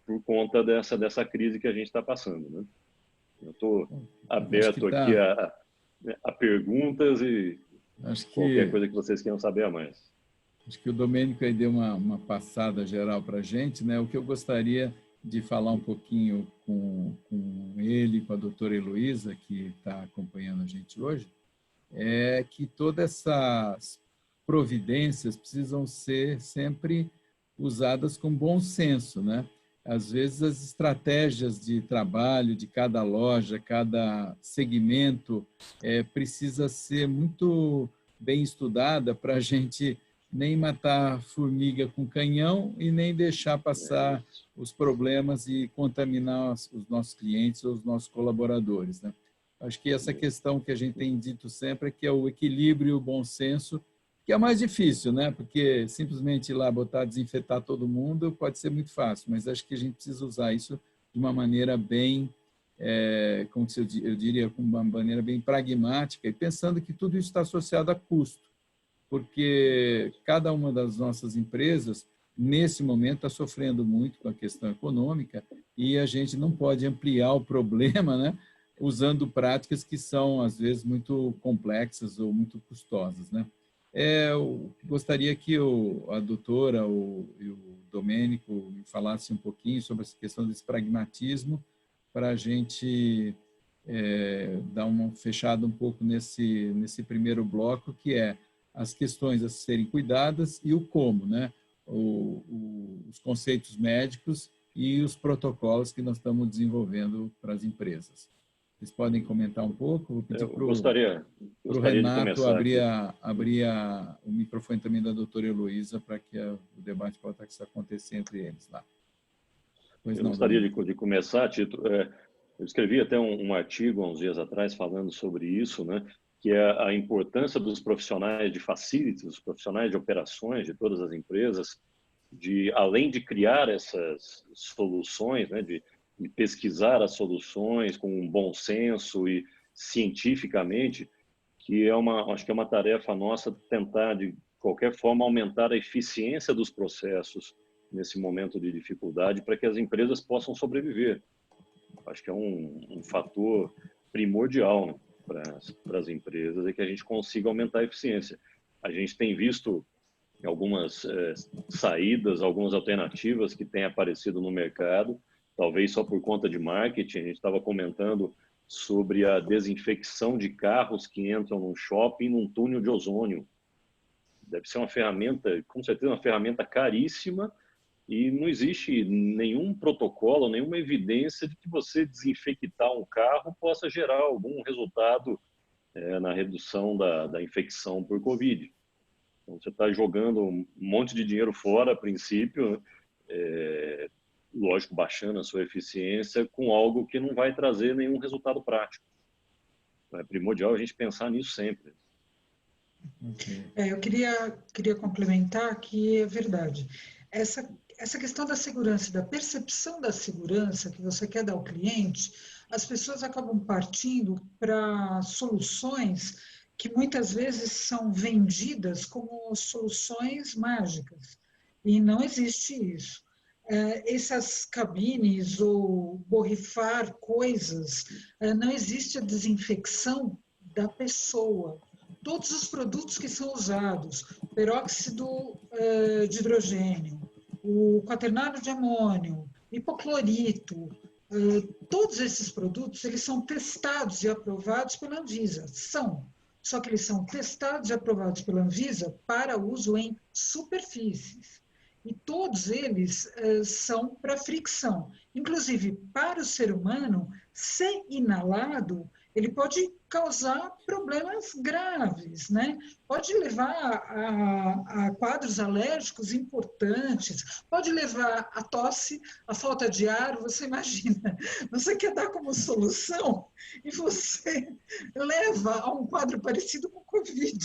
por conta dessa crise que a gente está passando, né? Eu estou aberto aqui a perguntas e qualquer coisa que vocês queiram saber a mais. Acho que o Domênico aí deu uma passada geral para a gente, né? O que eu gostaria de falar um pouquinho com ele, com a doutora Heloísa, que está acompanhando a gente hoje, é que todas essas providências precisam ser sempre usadas com bom senso, né? Às vezes as estratégias de trabalho de cada loja, cada segmento, precisa ser muito bem estudada para a gente nem matar formiga com canhão e nem deixar passar os problemas e contaminar os nossos clientes ou os nossos colaboradores, né? Acho que essa questão que a gente tem dito sempre é que é o equilíbrio e o bom senso, que é mais difícil, né? Porque simplesmente ir lá botar, desinfetar todo mundo pode ser muito fácil, mas acho que a gente precisa usar isso de uma maneira bem, como eu diria, com uma maneira bem pragmática e pensando que tudo isso está associado a custo, porque cada uma das nossas empresas, nesse momento, está sofrendo muito com a questão econômica e a gente não pode ampliar o problema, né, usando práticas que são, às vezes, muito complexas ou muito custosas, né? Eu gostaria que a doutora e o Domênico me falassem um pouquinho sobre essa questão desse pragmatismo para a gente dar uma fechada um pouco nesse primeiro bloco, que é as questões a serem cuidadas e o como, né? Os conceitos médicos e os protocolos que nós estamos desenvolvendo para as empresas. Vocês podem comentar um pouco? Vou pedir para o Renato abrir o microfone também da doutora Heloísa para que o debate possa acontecer entre eles lá. Eu gostaria de começar, Tito. Eu escrevi até um artigo há uns dias atrás falando sobre isso, né? Que é a importância dos profissionais de facilities, os profissionais de operações de todas as empresas, além de criar essas soluções, né, de pesquisar as soluções com um bom senso e cientificamente, que acho que é uma tarefa nossa tentar, de qualquer forma, aumentar a eficiência dos processos nesse momento de dificuldade para que as empresas possam sobreviver. Acho que é um fator primordial, né, para as empresas, é que a gente consiga aumentar a eficiência. A gente tem visto algumas saídas, algumas alternativas que têm aparecido no mercado, talvez só por conta de marketing. A gente estava comentando sobre a desinfecção de carros que entram num shopping, num túnel de ozônio. Deve ser uma ferramenta, com certeza, uma ferramenta caríssima, e não existe nenhum protocolo, nenhuma evidência de que você desinfectar um carro possa gerar algum resultado na redução da infecção por Covid. Então, você está jogando um monte de dinheiro fora, a princípio, lógico, baixando a sua eficiência com algo que não vai trazer nenhum resultado prático. É primordial a gente pensar nisso sempre. Eu queria complementar que é verdade. Essa questão da segurança, da percepção da segurança que você quer dar ao cliente, as pessoas acabam partindo para soluções que muitas vezes são vendidas como soluções mágicas, e não existe isso. Essas cabines ou borrifar coisas, não existe a desinfecção da pessoa. Todos os produtos que são usados, peróxido de hidrogênio, o quaternário de amônio, hipoclorito, todos esses produtos, eles são testados e aprovados pela Anvisa. Só que eles são testados e aprovados pela Anvisa para uso em superfícies. E todos eles são para fricção. Inclusive, para o ser humano, ser inalado, ele pode causar problemas graves, né? Pode levar a quadros alérgicos importantes, pode levar a tosse, a falta de ar. Você imagina, você quer dar como solução e você leva a um quadro parecido com o Covid.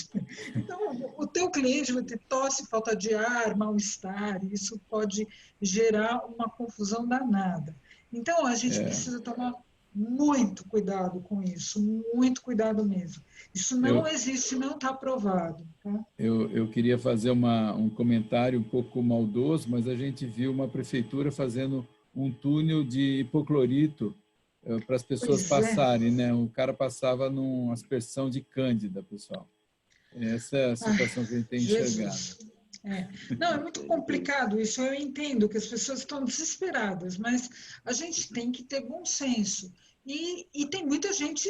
Então, o teu cliente vai ter tosse, falta de ar, mal-estar, e isso pode gerar uma confusão danada. Então, a gente precisa tomar muito cuidado com isso, muito cuidado mesmo. Isso não existe, não está aprovado. Tá? Eu queria fazer um comentário um pouco maldoso, mas a gente viu uma prefeitura fazendo um túnel de hipoclorito para as pessoas passarem, né? O cara passava numa aspersão de cândida, pessoal. Essa é a situação que a gente tem enxergado. Não, é muito complicado isso. Eu entendo que as pessoas estão desesperadas, mas a gente tem que ter bom senso. E tem muita gente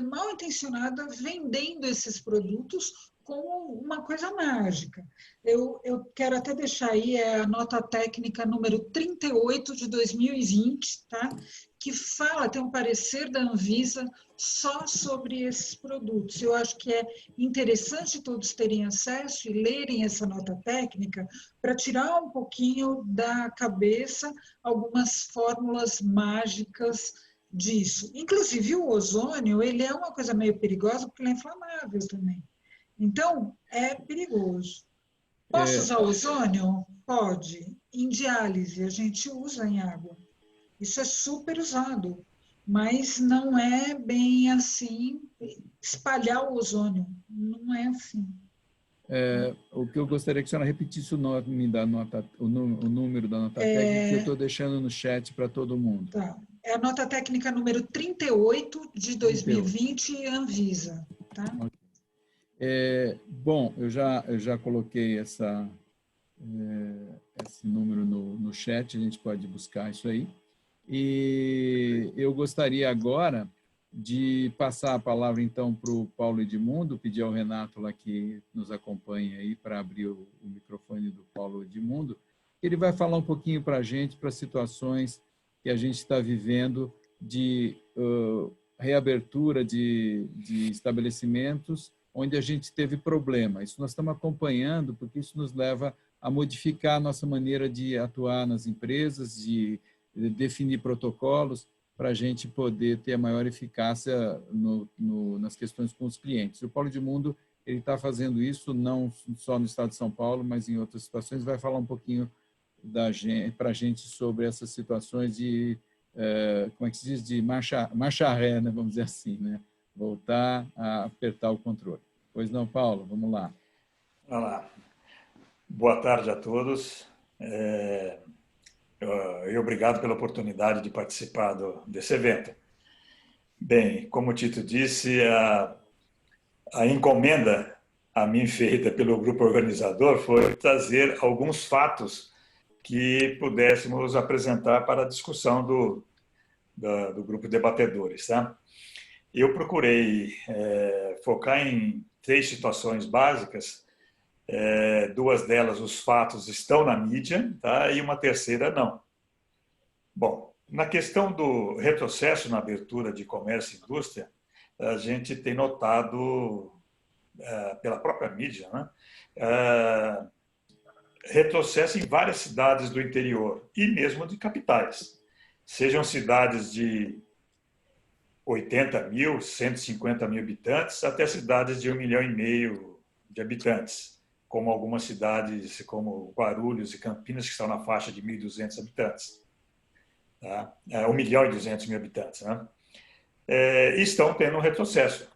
mal intencionada vendendo esses produtos como uma coisa mágica. Eu quero até deixar aí a nota técnica número 38 de 2020, tá? Que fala, tem um parecer da Anvisa só sobre esses produtos. Eu acho que é interessante todos terem acesso e lerem essa nota técnica para tirar um pouquinho da cabeça algumas fórmulas mágicas disso. Inclusive, o ozônio, ele é uma coisa meio perigosa porque ele é inflamável também. Então, é perigoso. Posso usar ozônio? Pode. Em diálise, a gente usa em água. Isso é super usado, mas não é bem assim, espalhar o ozônio, não é assim. O que eu gostaria que a senhora repetisse o nome da nota, o número da nota técnica, que eu estou deixando no chat para todo mundo. Tá. É a nota técnica número 38 de 2020, Anvisa. Tá? Bom, eu já coloquei esse número no chat, a gente pode buscar isso aí. E eu gostaria agora de passar a palavra, então, para o Paulo Edmundo, pedir ao Renato lá que nos acompanha aí para abrir o microfone do Paulo Edmundo. Ele vai falar um pouquinho para a gente, para situações que a gente está vivendo de reabertura de estabelecimentos onde a gente teve problema. Isso nós estamos acompanhando, porque isso nos leva a modificar a nossa maneira de atuar nas empresas, de definir protocolos para a gente poder ter a maior eficácia nas questões com os clientes. O Paulo Edmundo está fazendo isso não só no estado de São Paulo, mas em outras situações. Vai falar um pouquinho para a gente sobre essas situações de, como é que se diz, de marcha ré, né? Vamos dizer assim, né? Voltar a apertar o controle. Pois não, Paulo? Vamos lá. Vamos lá. Boa tarde a todos. E obrigado pela oportunidade de participar desse evento. Bem, como o Tito disse, a encomenda a mim feita pelo grupo organizador foi trazer alguns fatos que pudéssemos apresentar para a discussão do grupo de debatedores. Tá? Eu procurei focar em 3 situações básicas. 2 delas, os fatos estão na mídia, tá? E uma terceira não. Bom, na questão do retrocesso na abertura de comércio e indústria, a gente tem notado, pela própria mídia, né? Retrocesso em várias cidades do interior e mesmo de capitais. Sejam cidades de 80 mil, 150 mil habitantes, até cidades de 1,5 milhão de habitantes, como algumas cidades como Guarulhos e Campinas, que estão na faixa de 1.200 habitantes. Tá? 1,2 milhão habitantes. Né? Estão tendo um retrocesso.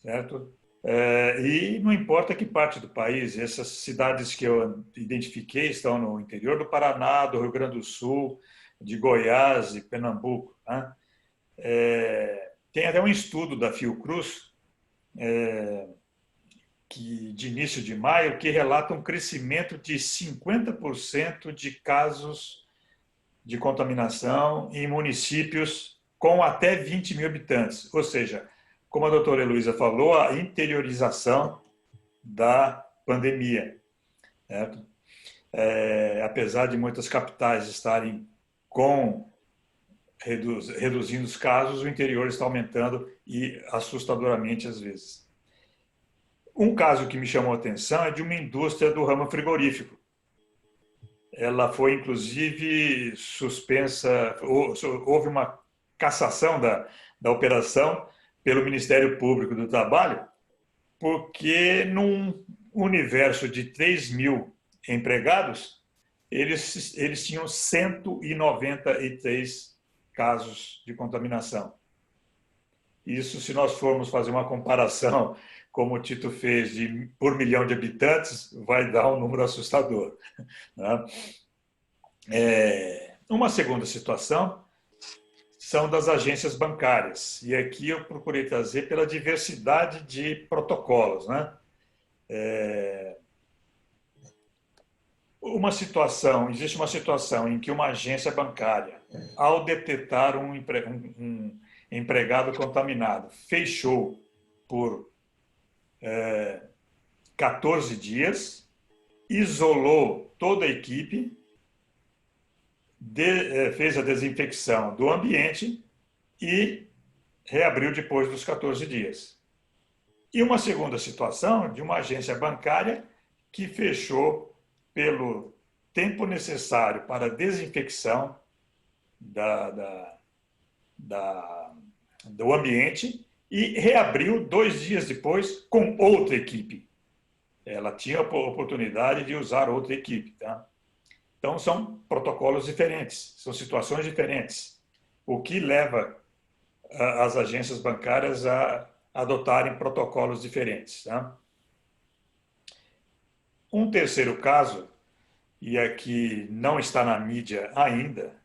Certo? E não importa que parte do país, essas cidades que eu identifiquei estão no interior do Paraná, do Rio Grande do Sul, de Goiás e Pernambuco. Né? Tem até um estudo da Fiocruz, de início de maio, que relata um crescimento de 50% de casos de contaminação em municípios com até 20 mil habitantes. Ou seja, como a doutora Heloísa falou, a interiorização da pandemia. Certo? Apesar de muitas capitais estarem com reduzindo os casos, o interior está aumentando e assustadoramente às vezes. Um caso que me chamou a atenção é de uma indústria do ramo frigorífico. Ela foi, inclusive, suspensa, houve uma cassação da operação pelo Ministério Público do Trabalho, porque num universo de 3.000 empregados, eles tinham 193 casos de contaminação. Isso, se nós formos fazer uma comparação, como o Tito fez, por milhão de habitantes, vai dar um número assustador. Né? Uma segunda situação são das agências bancárias. E aqui eu procurei trazer pela diversidade de protocolos. Né? Existe uma situação em que uma agência bancária, ao detectar um empregado contaminado, fechou por 14 dias, isolou toda a equipe, fez a desinfecção do ambiente e reabriu depois dos 14 dias. E uma segunda situação de uma agência bancária que fechou pelo tempo necessário para a desinfecção do ambiente e reabriu 2 dias depois com outra equipe. Ela tinha a oportunidade de usar outra equipe. Tá? Então, são protocolos diferentes, são situações diferentes, o que leva as agências bancárias a adotarem protocolos diferentes. Tá? Um terceiro caso, e aqui não está na mídia ainda,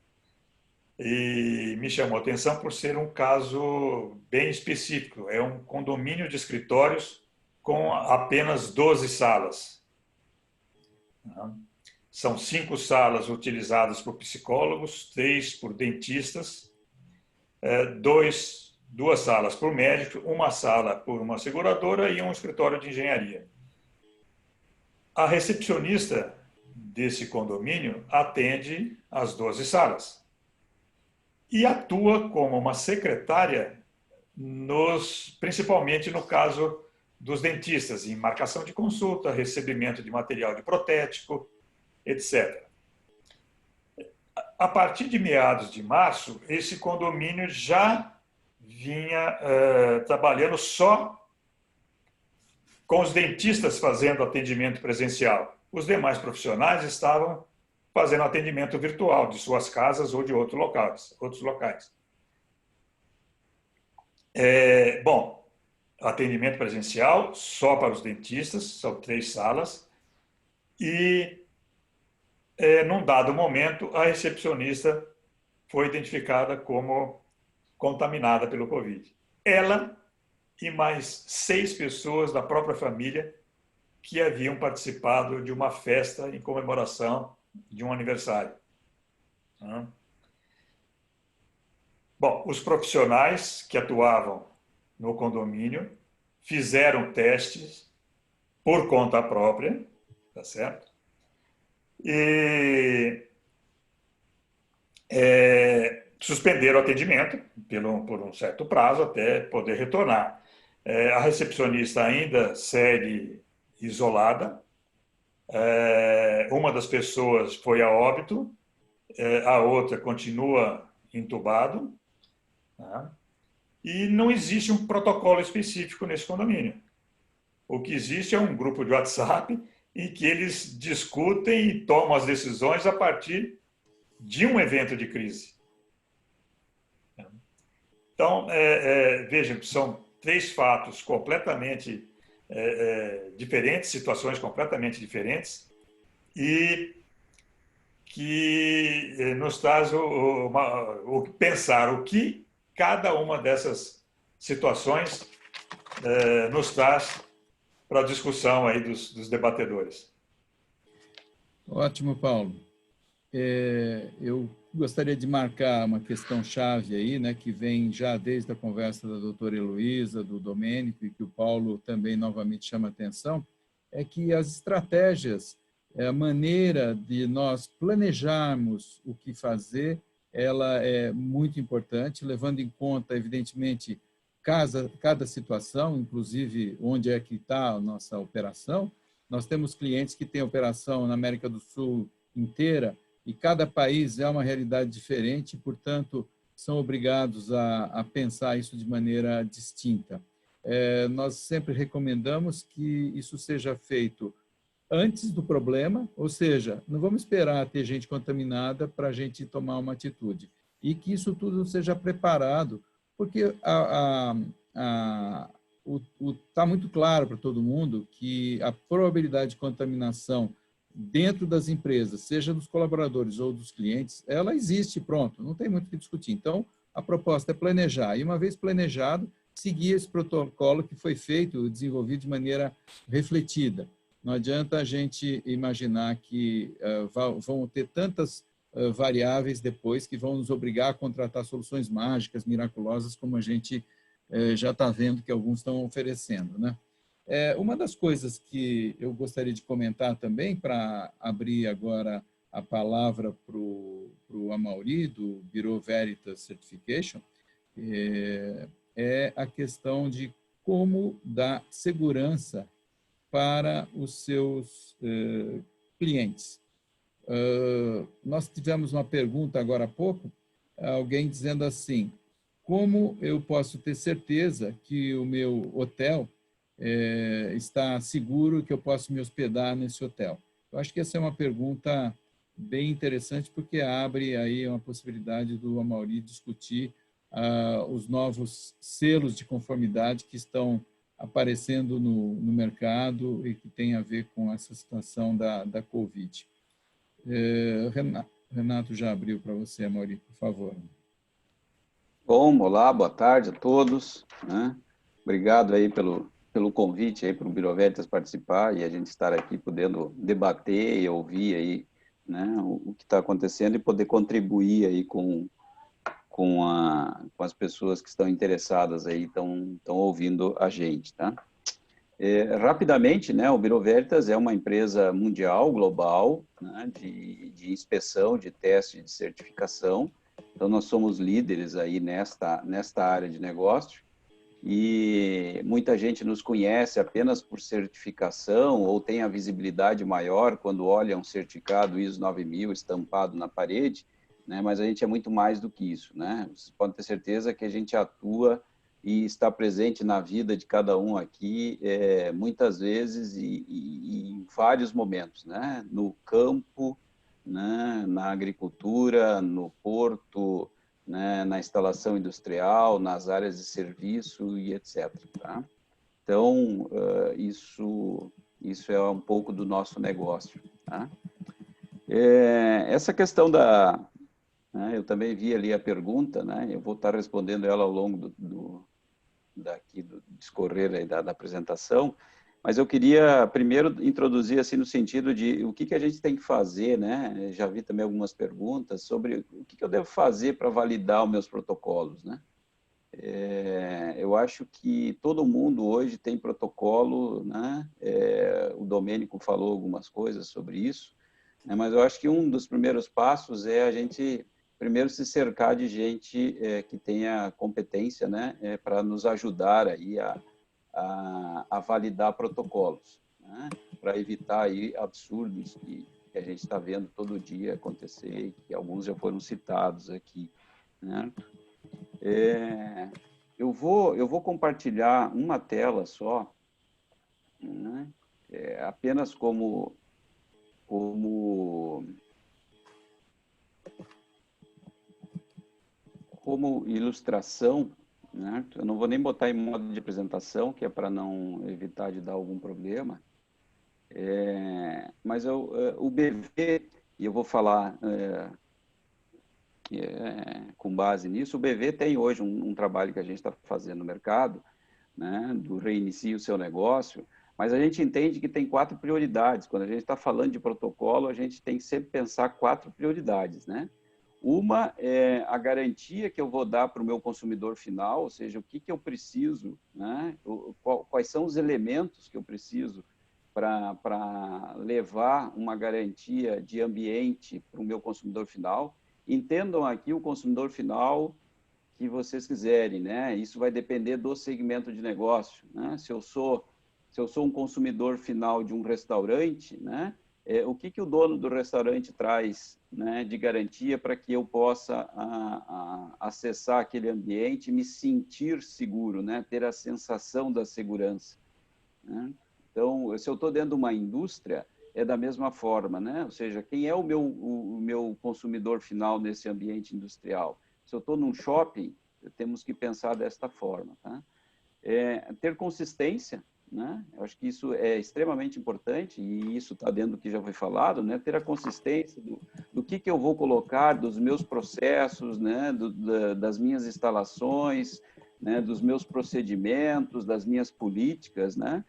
e me chamou a atenção por ser um caso bem específico. É um condomínio de escritórios com apenas 12 salas. São 5 salas utilizadas por psicólogos, 3 por dentistas, 2 salas por médico, 1 sala por uma seguradora e um escritório de engenharia. A recepcionista desse condomínio atende as 12 salas e atua como uma secretária, principalmente no caso dos dentistas, em marcação de consulta, recebimento de material de protético, etc. A partir de meados de março, esse condomínio já vinha trabalhando só com os dentistas fazendo atendimento presencial. Os demais profissionais estavam fazendo atendimento virtual de suas casas ou de outros locais. Bom, atendimento presencial só para os dentistas, são 3 salas, e num dado momento a recepcionista foi identificada como contaminada pelo Covid. Ela e mais 6 pessoas da própria família que haviam participado de uma festa em comemoração de um aniversário. Bom, os profissionais que atuavam no condomínio fizeram testes por conta própria, tá certo? E suspenderam o atendimento por um certo prazo até poder retornar. A recepcionista ainda segue isolada. Uma das pessoas foi a óbito, a outra continua entubado. Tá? E não existe um protocolo específico nesse condomínio. O que existe é um grupo de WhatsApp em que eles discutem e tomam as decisões a partir de um evento de crise. Então, vejam, são 3 fatos completamente diferentes, situações completamente diferentes, e que nos traz pensar o que cada uma dessas situações nos traz para a discussão aí dos debatedores. Ótimo, Paulo. Eu gostaria de marcar uma questão-chave aí, né, que vem já desde a conversa da doutora Heloísa, do Domênico, e que o Paulo também novamente chama a atenção, é que as estratégias, a maneira de nós planejarmos o que fazer, ela é muito importante, levando em conta, evidentemente, cada situação, inclusive onde é que está a nossa operação. Nós temos clientes que têm operação na América do Sul inteira e cada país é uma realidade diferente, portanto, são obrigados a pensar isso de maneira distinta. Nós sempre recomendamos que isso seja feito antes do problema, ou seja, não vamos esperar ter gente contaminada para a gente tomar uma atitude. E que isso tudo seja preparado, porque está muito claro para todo mundo que a probabilidade de contaminação dentro das empresas, seja dos colaboradores ou dos clientes, ela existe, pronto, não tem muito o que discutir. Então, a proposta é planejar, e uma vez planejado, seguir esse protocolo que foi feito, desenvolvido de maneira refletida. Não adianta a gente imaginar que vão ter tantas variáveis depois que vão nos obrigar a contratar soluções mágicas, miraculosas, como a gente já está vendo que alguns estão oferecendo, né? Uma das coisas que eu gostaria de comentar também, para abrir agora a palavra para o Amaury, do Bureau Veritas Certification, é a questão de como dar segurança para os seus clientes. Nós tivemos uma pergunta agora há pouco, alguém dizendo assim, como eu posso ter certeza que o meu hotel está seguro, que eu posso me hospedar nesse hotel? Eu acho que essa é uma pergunta bem interessante, porque abre aí uma possibilidade do Amaury discutir os novos selos de conformidade que estão aparecendo no mercado e que tem a ver com essa situação da Covid. Renato já abriu para você, Amaury, por favor. Bom, olá, boa tarde a todos, né? Obrigado aí pelo convite aí para o Bureau Veritas participar e a gente estar aqui podendo debater e ouvir aí, né, o que está acontecendo e poder contribuir aí com as pessoas que estão interessadas aí, estão ouvindo a gente, tá? Rapidamente, né, o Bureau Veritas é uma empresa mundial, global, né, de inspeção, de teste, de certificação. Então, nós somos líderes aí nesta área de negócio e muita gente nos conhece apenas por certificação ou tem a visibilidade maior quando olha um certificado ISO 9000 estampado na parede, né? Mas a gente é muito mais do que isso, né? Vocês podem ter certeza que a gente atua e está presente na vida de cada um aqui, muitas vezes e em vários momentos, né? No campo, né? Na agricultura, no porto, né? Na instalação industrial, nas áreas de serviço e etc. Tá? Então, isso é um pouco do nosso negócio. Tá? Essa questão eu também vi ali a pergunta, né? Eu vou estar respondendo ela ao longo do discorrer aí da apresentação, mas eu queria primeiro introduzir assim no sentido de o que a gente tem que fazer, né? Já vi também algumas perguntas sobre o que eu devo fazer para validar os meus protocolos, né? Eu acho que todo mundo hoje tem protocolo, né? O Domênico falou algumas coisas sobre isso, né? Mas eu acho que um dos primeiros passos é a gente primeiro se cercar de gente que tenha competência, né? Para nos ajudar aí a validar protocolos, né? Para evitar aí absurdos que a gente está vendo todo dia acontecer e que alguns já foram citados aqui, né? Eu vou compartilhar uma tela só, né? Apenas como ilustração, né? Eu não vou nem botar em modo de apresentação, que é para não evitar de dar algum problema. Mas o BV, e eu vou falar com base nisso, o BV tem hoje um trabalho que a gente está fazendo no mercado, né? Do reinicie o seu negócio, mas a gente entende que tem 4 prioridades. Quando a gente está falando de protocolo, a gente tem que sempre pensar 4 prioridades, né? Uma é a garantia que eu vou dar para o meu consumidor final, ou seja, o que eu preciso, né? Quais são os elementos que eu preciso para levar uma garantia de ambiente para o meu consumidor final. entendam aqui o consumidor final que vocês quiserem, né? Isso vai depender do segmento de negócio, né? Se eu sou um consumidor final de um restaurante, né? O que o dono do restaurante traz, né, de garantia para que eu possa acessar aquele ambiente e me sentir seguro, né? Ter a sensação da segurança, né? Então, se eu estou dentro de uma indústria, é da mesma forma, né? Ou seja, quem é o meu consumidor final nesse ambiente industrial? Se eu estou num shopping, temos que pensar desta forma, tá? Ter consistência, né? Eu acho que isso é extremamente importante e isso está dentro do que já foi falado, né? Ter a consistência do que eu vou colocar, dos meus processos, né? Das minhas instalações, né? Dos meus procedimentos, das minhas políticas, né?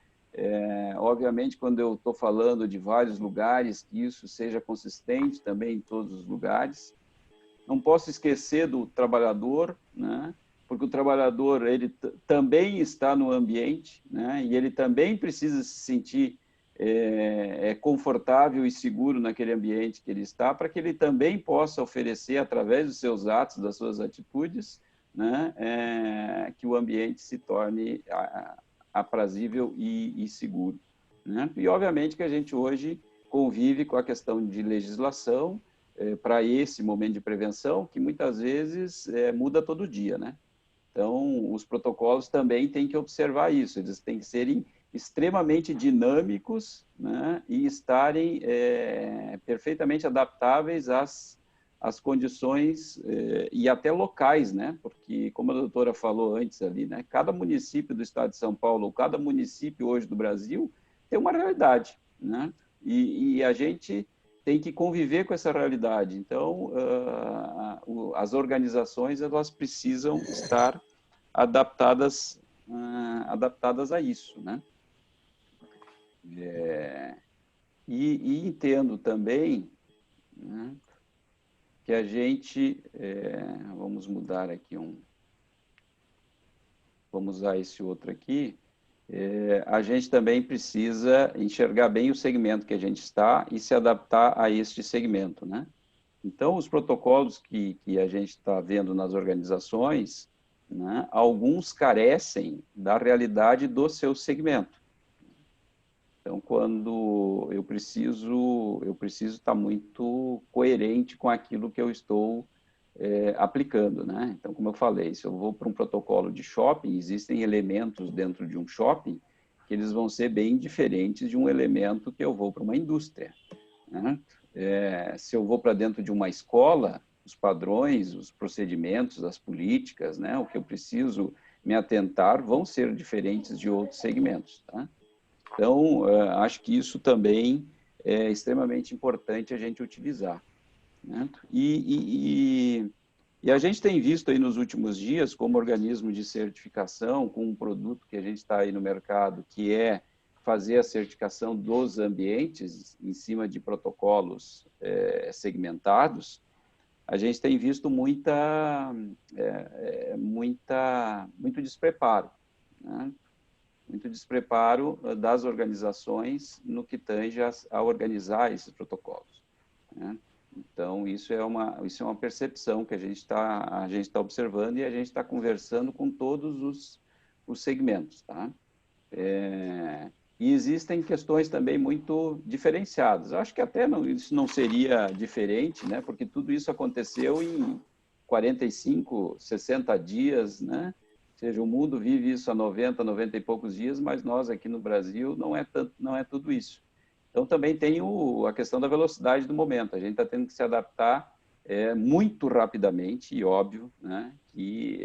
Obviamente, quando eu estou falando de vários lugares, que isso seja consistente também em todos os lugares. Não posso esquecer do trabalhador, né? Porque o trabalhador ele também está no ambiente, né? E ele também precisa se sentir confortável e seguro naquele ambiente que ele está, para que ele também possa oferecer, através dos seus atos, das suas atitudes, né? Que o ambiente se torne aprazível e seguro, né? E, obviamente, que a gente hoje convive com a questão de legislação para esse momento de prevenção, que muitas vezes muda todo dia, né? Então, os protocolos também têm que observar isso, eles têm que serem extremamente dinâmicos, né? E estarem perfeitamente adaptáveis às condições e até locais, né? Porque, como a doutora falou antes ali, né? Cada município do estado de São Paulo, ou cada município hoje do Brasil, tem uma realidade, né? E a gente tem que conviver com essa realidade. Então, as organizações elas precisam estar adaptadas a isso, né? E entendo também, né, que a gente vamos mudar aqui vamos usar esse outro aqui. A gente também precisa enxergar bem o segmento que a gente está e se adaptar a este segmento, né? Então, os protocolos que a gente está vendo nas organizações, né, alguns carecem da realidade do seu segmento. Então, quando eu preciso estar muito coerente com aquilo que eu estou aplicando, né? Então, como eu falei, se eu vou para um protocolo de shopping, existem elementos dentro de um shopping que eles vão ser bem diferentes de um elemento que eu vou para uma indústria, né? Se eu vou para dentro de uma escola, os padrões, os procedimentos, as políticas, né? O que eu preciso me atentar vão ser diferentes de outros segmentos, tá? Então, acho que isso também é extremamente importante a gente utilizar, né? E a gente tem visto aí nos últimos dias, como organismo de certificação, com um produto que a gente está aí no mercado, que é fazer a certificação dos ambientes em cima de protocolos segmentados, a gente tem visto muito despreparo, né? Muito despreparo das organizações no que tange a organizar esses protocolos, né? Então, isso é uma percepção que a gente está observando e a gente está conversando com todos os segmentos, tá? E existem questões também muito diferenciadas. Eu acho que até isso não seria diferente, né? Porque tudo isso aconteceu em 45, 60 dias, né? Ou seja, o mundo vive isso há 90 e poucos dias, mas nós aqui no Brasil não é tudo isso. Então, também tem a questão da velocidade do momento. A gente está tendo que se adaptar muito rapidamente, e óbvio, né, que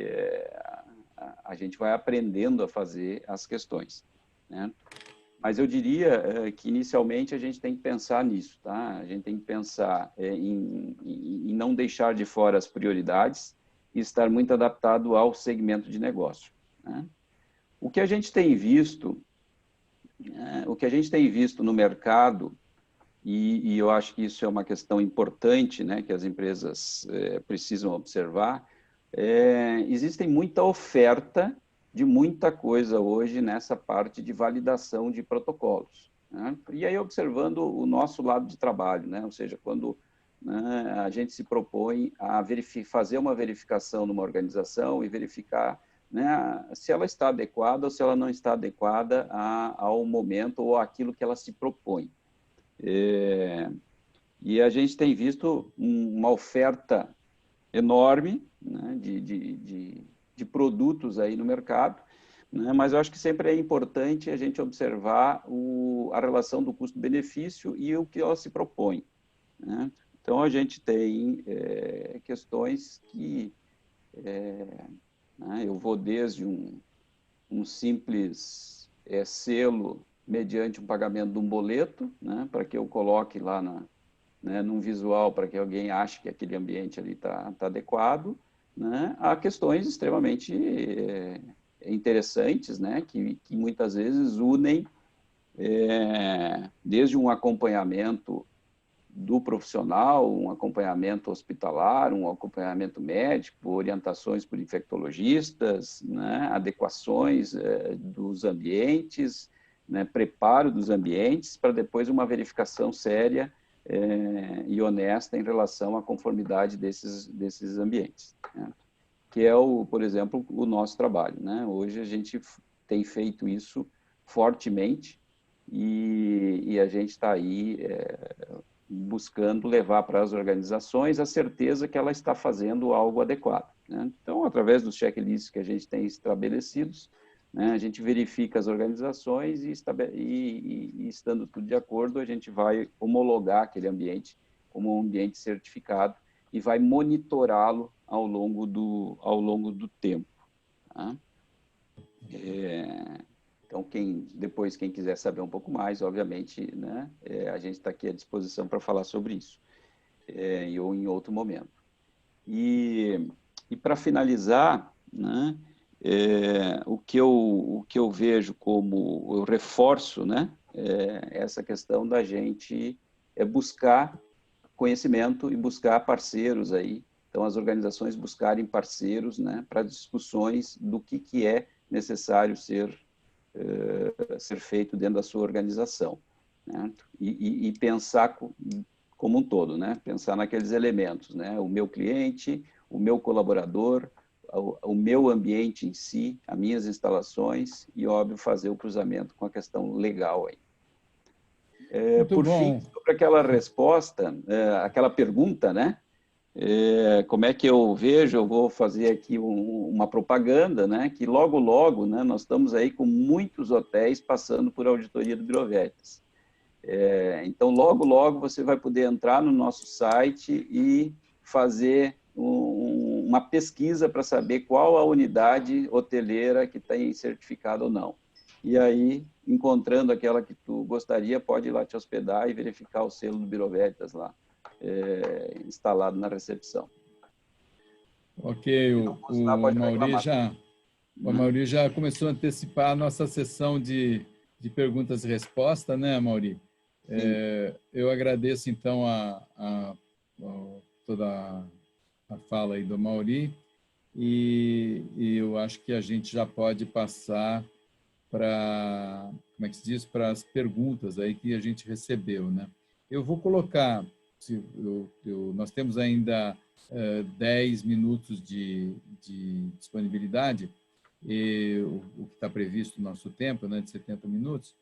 a gente vai aprendendo a fazer as questões, né? Mas eu diria que, inicialmente, a gente tem que pensar nisso, tá? A gente tem que pensar em não deixar de fora as prioridades e estar muito adaptado ao segmento de negócio, né? O que a gente tem visto no mercado, e eu acho que isso é uma questão importante, né, que as empresas precisam observar, existem muita oferta de muita coisa hoje nessa parte de validação de protocolos, né? E aí, observando o nosso lado de trabalho, né? Ou seja, quando né, a gente se propõe a fazer uma verificação numa organização e verificar, né, se ela está adequada ou se ela não está adequada ao momento ou àquilo que ela se propõe. E a gente tem visto uma oferta enorme, né, de produtos aí no mercado, né, mas eu acho que sempre é importante a gente observar a relação do custo-benefício e o que ela se propõe, né? Então, a gente tem questões que né, eu vou desde um simples selo mediante um pagamento de um boleto, né, para que eu coloque lá né, num visual para que alguém ache que aquele ambiente ali está adequado, né, a questões extremamente interessantes, né, que muitas vezes unem desde um acompanhamento do profissional, um acompanhamento hospitalar, um acompanhamento médico, orientações por infectologistas, né, adequações dos ambientes, né, preparo dos ambientes, para depois uma verificação séria e honesta em relação à conformidade desses ambientes, né? Que é, por exemplo, o nosso trabalho, né? Hoje a gente tem feito isso fortemente e a gente está aí buscando levar para as organizações a certeza que ela está fazendo algo adequado, né? Então, através dos checklists que a gente tem estabelecidos, né, a gente verifica as organizações e estando tudo de acordo, a gente vai homologar aquele ambiente como um ambiente certificado e vai monitorá-lo ao longo do tempo, tá? Então, depois, quem quiser saber um pouco mais, obviamente, né, a gente está aqui à disposição para falar sobre isso, ou em outro momento. E para finalizar, né, o que eu vejo como, eu reforço, né, essa questão da gente buscar conhecimento e buscar parceiros aí. Então, as organizações buscarem parceiros, né, para discussões do que é necessário ser feito dentro da sua organização, né? E pensar como um todo, né? Pensar naqueles elementos, né? O meu cliente, o meu colaborador, o meu ambiente em si, as minhas instalações e, óbvio, fazer o cruzamento com a questão legal aí. Por fim, sobre aquela resposta, aquela pergunta, né? Como é que eu vejo? Eu vou fazer aqui uma propaganda, né? Que logo, né? Nós estamos aí com muitos hotéis passando por auditoria do Bureau Veritas. Então, logo você vai poder entrar no nosso site e fazer uma pesquisa para saber qual a unidade hoteleira que tem certificado ou não. E aí, encontrando aquela que tu gostaria, pode ir lá te hospedar e verificar o selo do Bureau Veritas lá, instalado na recepção. Ok, o Mauri já começou a antecipar a nossa sessão de perguntas e respostas, né, Mauri? Eu agradeço, então, toda a fala aí do Mauri e eu acho que a gente já pode passar para, como é que se diz, para as perguntas aí que a gente recebeu, né? Eu vou colocar, nós temos ainda 10 minutos de disponibilidade, o que está previsto no nosso tempo, né, de 70 minutos,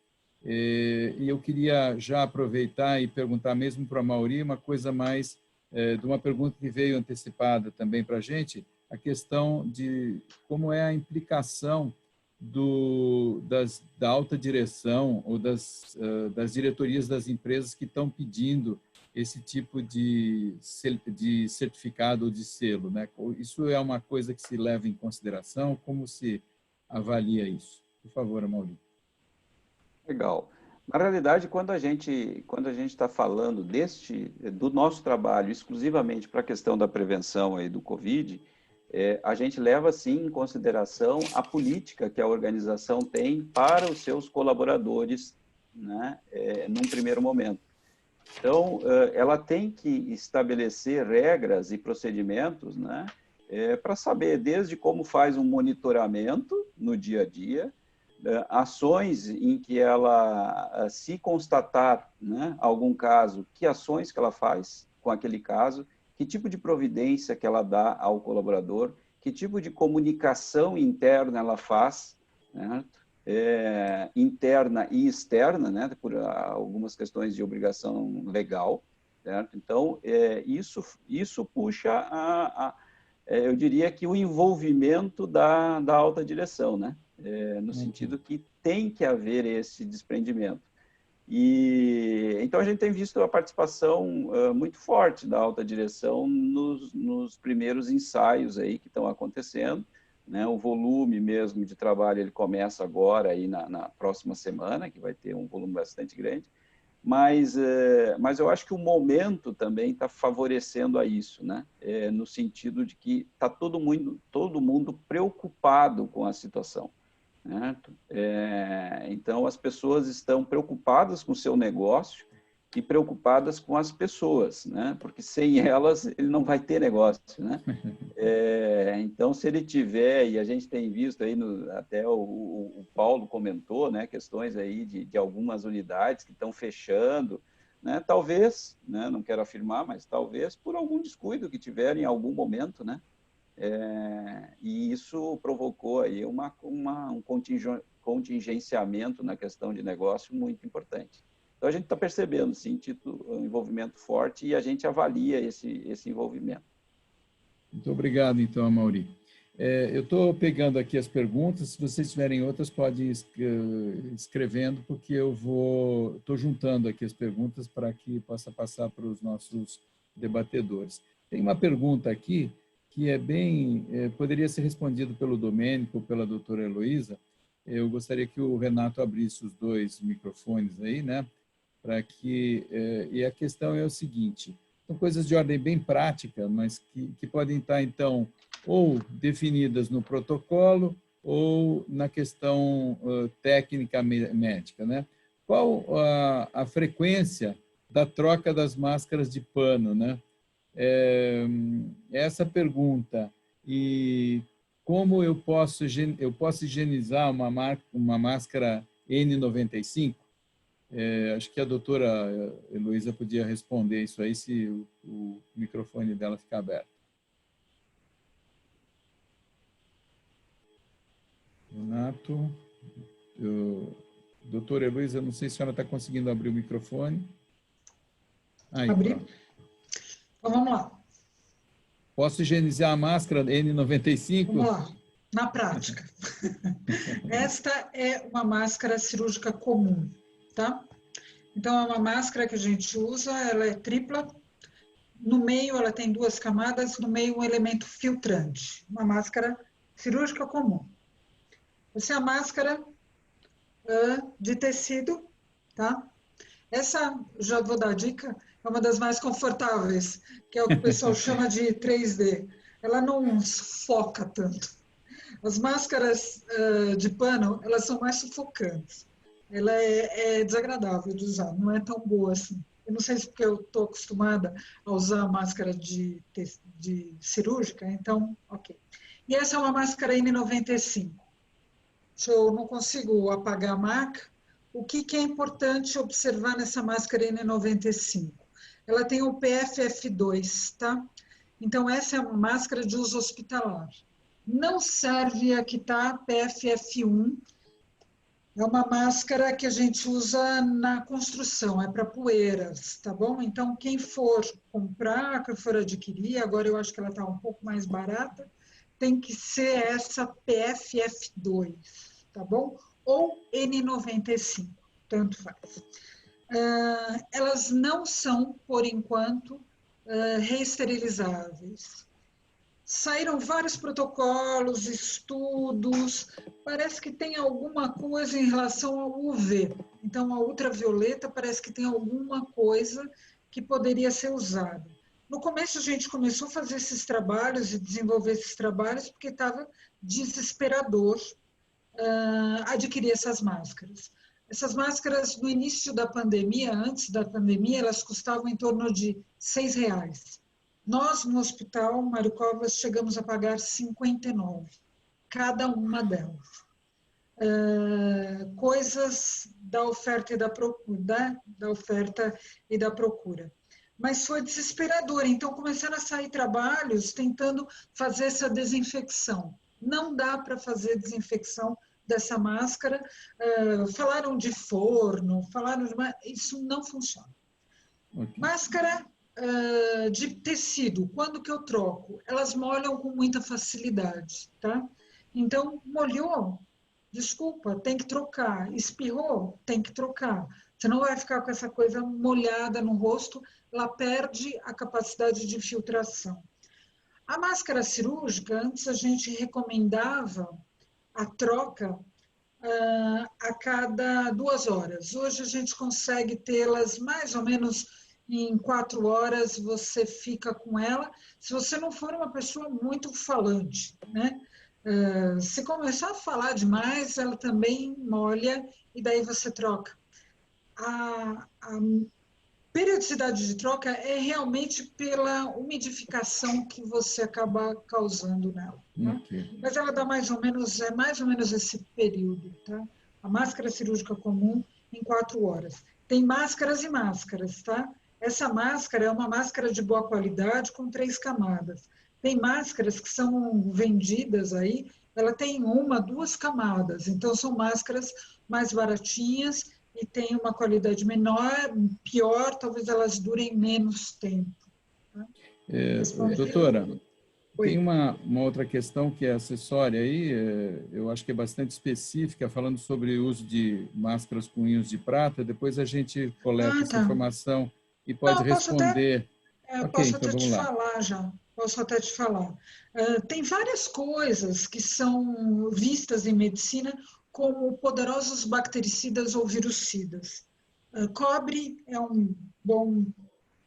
e eu queria já aproveitar e perguntar mesmo para a Mauri uma coisa mais, de uma pergunta que veio antecipada também para a gente, a questão de como é a implicação da alta direção ou das diretorias das empresas que estão pedindo esse tipo de certificado ou de selo, né? Isso é uma coisa que se leva em consideração? Como se avalia isso? Por favor, Mauri. Legal. Na realidade, quando a gente está falando do nosso trabalho exclusivamente para a questão da prevenção aí do Covid, a gente leva, sim, em consideração a política que a organização tem para os seus colaboradores, né, num primeiro momento. Então, ela tem que estabelecer regras e procedimentos, né, para saber desde como faz um monitoramento no dia a dia, ações em que ela, se constatar, né, algum caso, que ações que ela faz, com aquele caso, que tipo de providência que ela dá ao colaborador, que tipo de comunicação interna ela faz, certo? Interna e externa, né, por algumas questões de obrigação legal, certo? Então, isso puxa eu diria que o envolvimento da alta direção, né? No sentido que tem que haver esse desprendimento. E então a gente tem visto a participação muito forte da alta direção nos primeiros ensaios aí que estão acontecendo, né? O volume mesmo de trabalho ele começa agora aí na próxima semana, que vai ter um volume bastante grande, mas eu acho que o momento também está favorecendo a isso, né? No sentido de que está todo mundo preocupado com a situação. Certo? Então, as pessoas estão preocupadas com o seu negócio e preocupadas com as pessoas, né? Porque sem elas ele não vai ter negócio, né? Então, se ele tiver, e a gente tem visto aí, até o Paulo comentou, né? Questões aí de algumas unidades que estão fechando, né? Talvez, né? Não quero afirmar, mas talvez por algum descuido que tiverem em algum momento, né? E isso provocou aí um contingenciamento na questão de negócio muito importante. Então, a gente está percebendo, sim, um envolvimento forte e a gente avalia esse envolvimento. Muito obrigado, então, Amaury. Eu estou pegando aqui as perguntas, se vocês tiverem outras, podem ir escrevendo, porque eu estou juntando aqui as perguntas para que possa passar para os nossos debatedores. Tem uma pergunta aqui que poderia ser respondido pelo Domênico ou pela doutora Heloísa. Eu gostaria que o Renato abrisse os dois microfones aí, né? E a questão é o seguinte: são coisas de ordem bem prática, mas que podem estar, então, ou definidas no protocolo ou na questão técnica médica, né? Qual a frequência da troca das máscaras de pano, né? Essa pergunta. E como eu posso higienizar uma máscara N95? Acho que a doutora Heloísa podia responder isso aí, se o microfone dela ficar aberto. Renato, doutora Heloísa, não sei se a senhora está conseguindo abrir o microfone. Abrir? Então, vamos lá. Posso higienizar a máscara N95? Vamos lá, na prática. Esta é uma máscara cirúrgica comum, tá? Então, é uma máscara que a gente usa, ela é tripla. No meio, ela tem 2 camadas, no meio, um elemento filtrante. Uma máscara cirúrgica comum. Essa é a máscara de tecido, tá? Essa, já vou dar a dica, é uma das mais confortáveis, que é o que o pessoal chama de 3D. Ela não sufoca tanto. As máscaras de pano, elas são mais sufocantes. Ela é desagradável de usar, não é tão boa assim. Eu não sei se porque eu estou acostumada a usar a máscara de cirúrgica, então, ok. E essa é uma máscara N95. Se eu não consigo apagar a marca, o que é importante observar nessa máscara N95? Ela tem o PFF2, tá? Então, essa é uma máscara de uso hospitalar. Não serve a que está PFF1. É uma máscara que a gente usa na construção, é para poeiras, tá bom? Então, quem for comprar, quem for adquirir, agora eu acho que ela está um pouco mais barata, tem que ser essa PFF2, tá bom? Ou N95, tanto faz. Elas não são, por enquanto, reesterilizáveis. Saíram vários protocolos, estudos, parece que tem alguma coisa em relação ao UV. Então, a ultravioleta parece que tem alguma coisa que poderia ser usada. No começo, a gente começou a fazer esses trabalhos e desenvolver esses trabalhos porque estava desesperador adquirir essas máscaras. Essas máscaras, no início da pandemia, antes da pandemia, elas custavam em torno de R$6. Nós, no Hospital Mário Covas, chegamos a pagar R$59, cada uma delas. Coisas da oferta e da procura. mas foi desesperador. Então, começaram a sair trabalhos tentando fazer essa desinfecção. Não dá para fazer desinfecção dessa máscara. Falaram de forno, isso não funciona. Ok. Máscara de tecido, quando que eu troco? Elas molham com muita facilidade, tá? Então, molhou, desculpa, tem que trocar. Espirrou, tem que trocar. Você não vai ficar com essa coisa molhada no rosto, ela perde a capacidade de filtração. A máscara cirúrgica, antes a gente recomendava a troca a cada 2 horas. Hoje a gente consegue tê-las mais ou menos em 4 horas, você fica com ela, se você não for uma pessoa muito falante, né? Se começar a falar demais, ela também molha e daí você troca. A periodicidade de troca é realmente pela umidificação que você acaba causando nela. Tá? Ok. Mas ela dá mais ou menos esse período. Tá? A máscara cirúrgica comum em 4 horas. Tem máscaras e máscaras, tá? Essa máscara é uma máscara de boa qualidade com 3 camadas. Tem máscaras que são vendidas aí, ela tem 1, 2 camadas. Então, são máscaras mais baratinhas e tem uma qualidade menor, pior, talvez elas durem menos tempo. Tá? Doutora, Oi. tem uma outra questão que é acessória aí, eu acho que é bastante específica, falando sobre o uso de máscaras com íons de prata, depois a gente coleta essa informação e pode responder. Posso então até vamos te lá. falar já. Posso até te falar. Tem várias coisas que são vistas em medicina como poderosos bactericidas ou virucidas. Cobre é um bom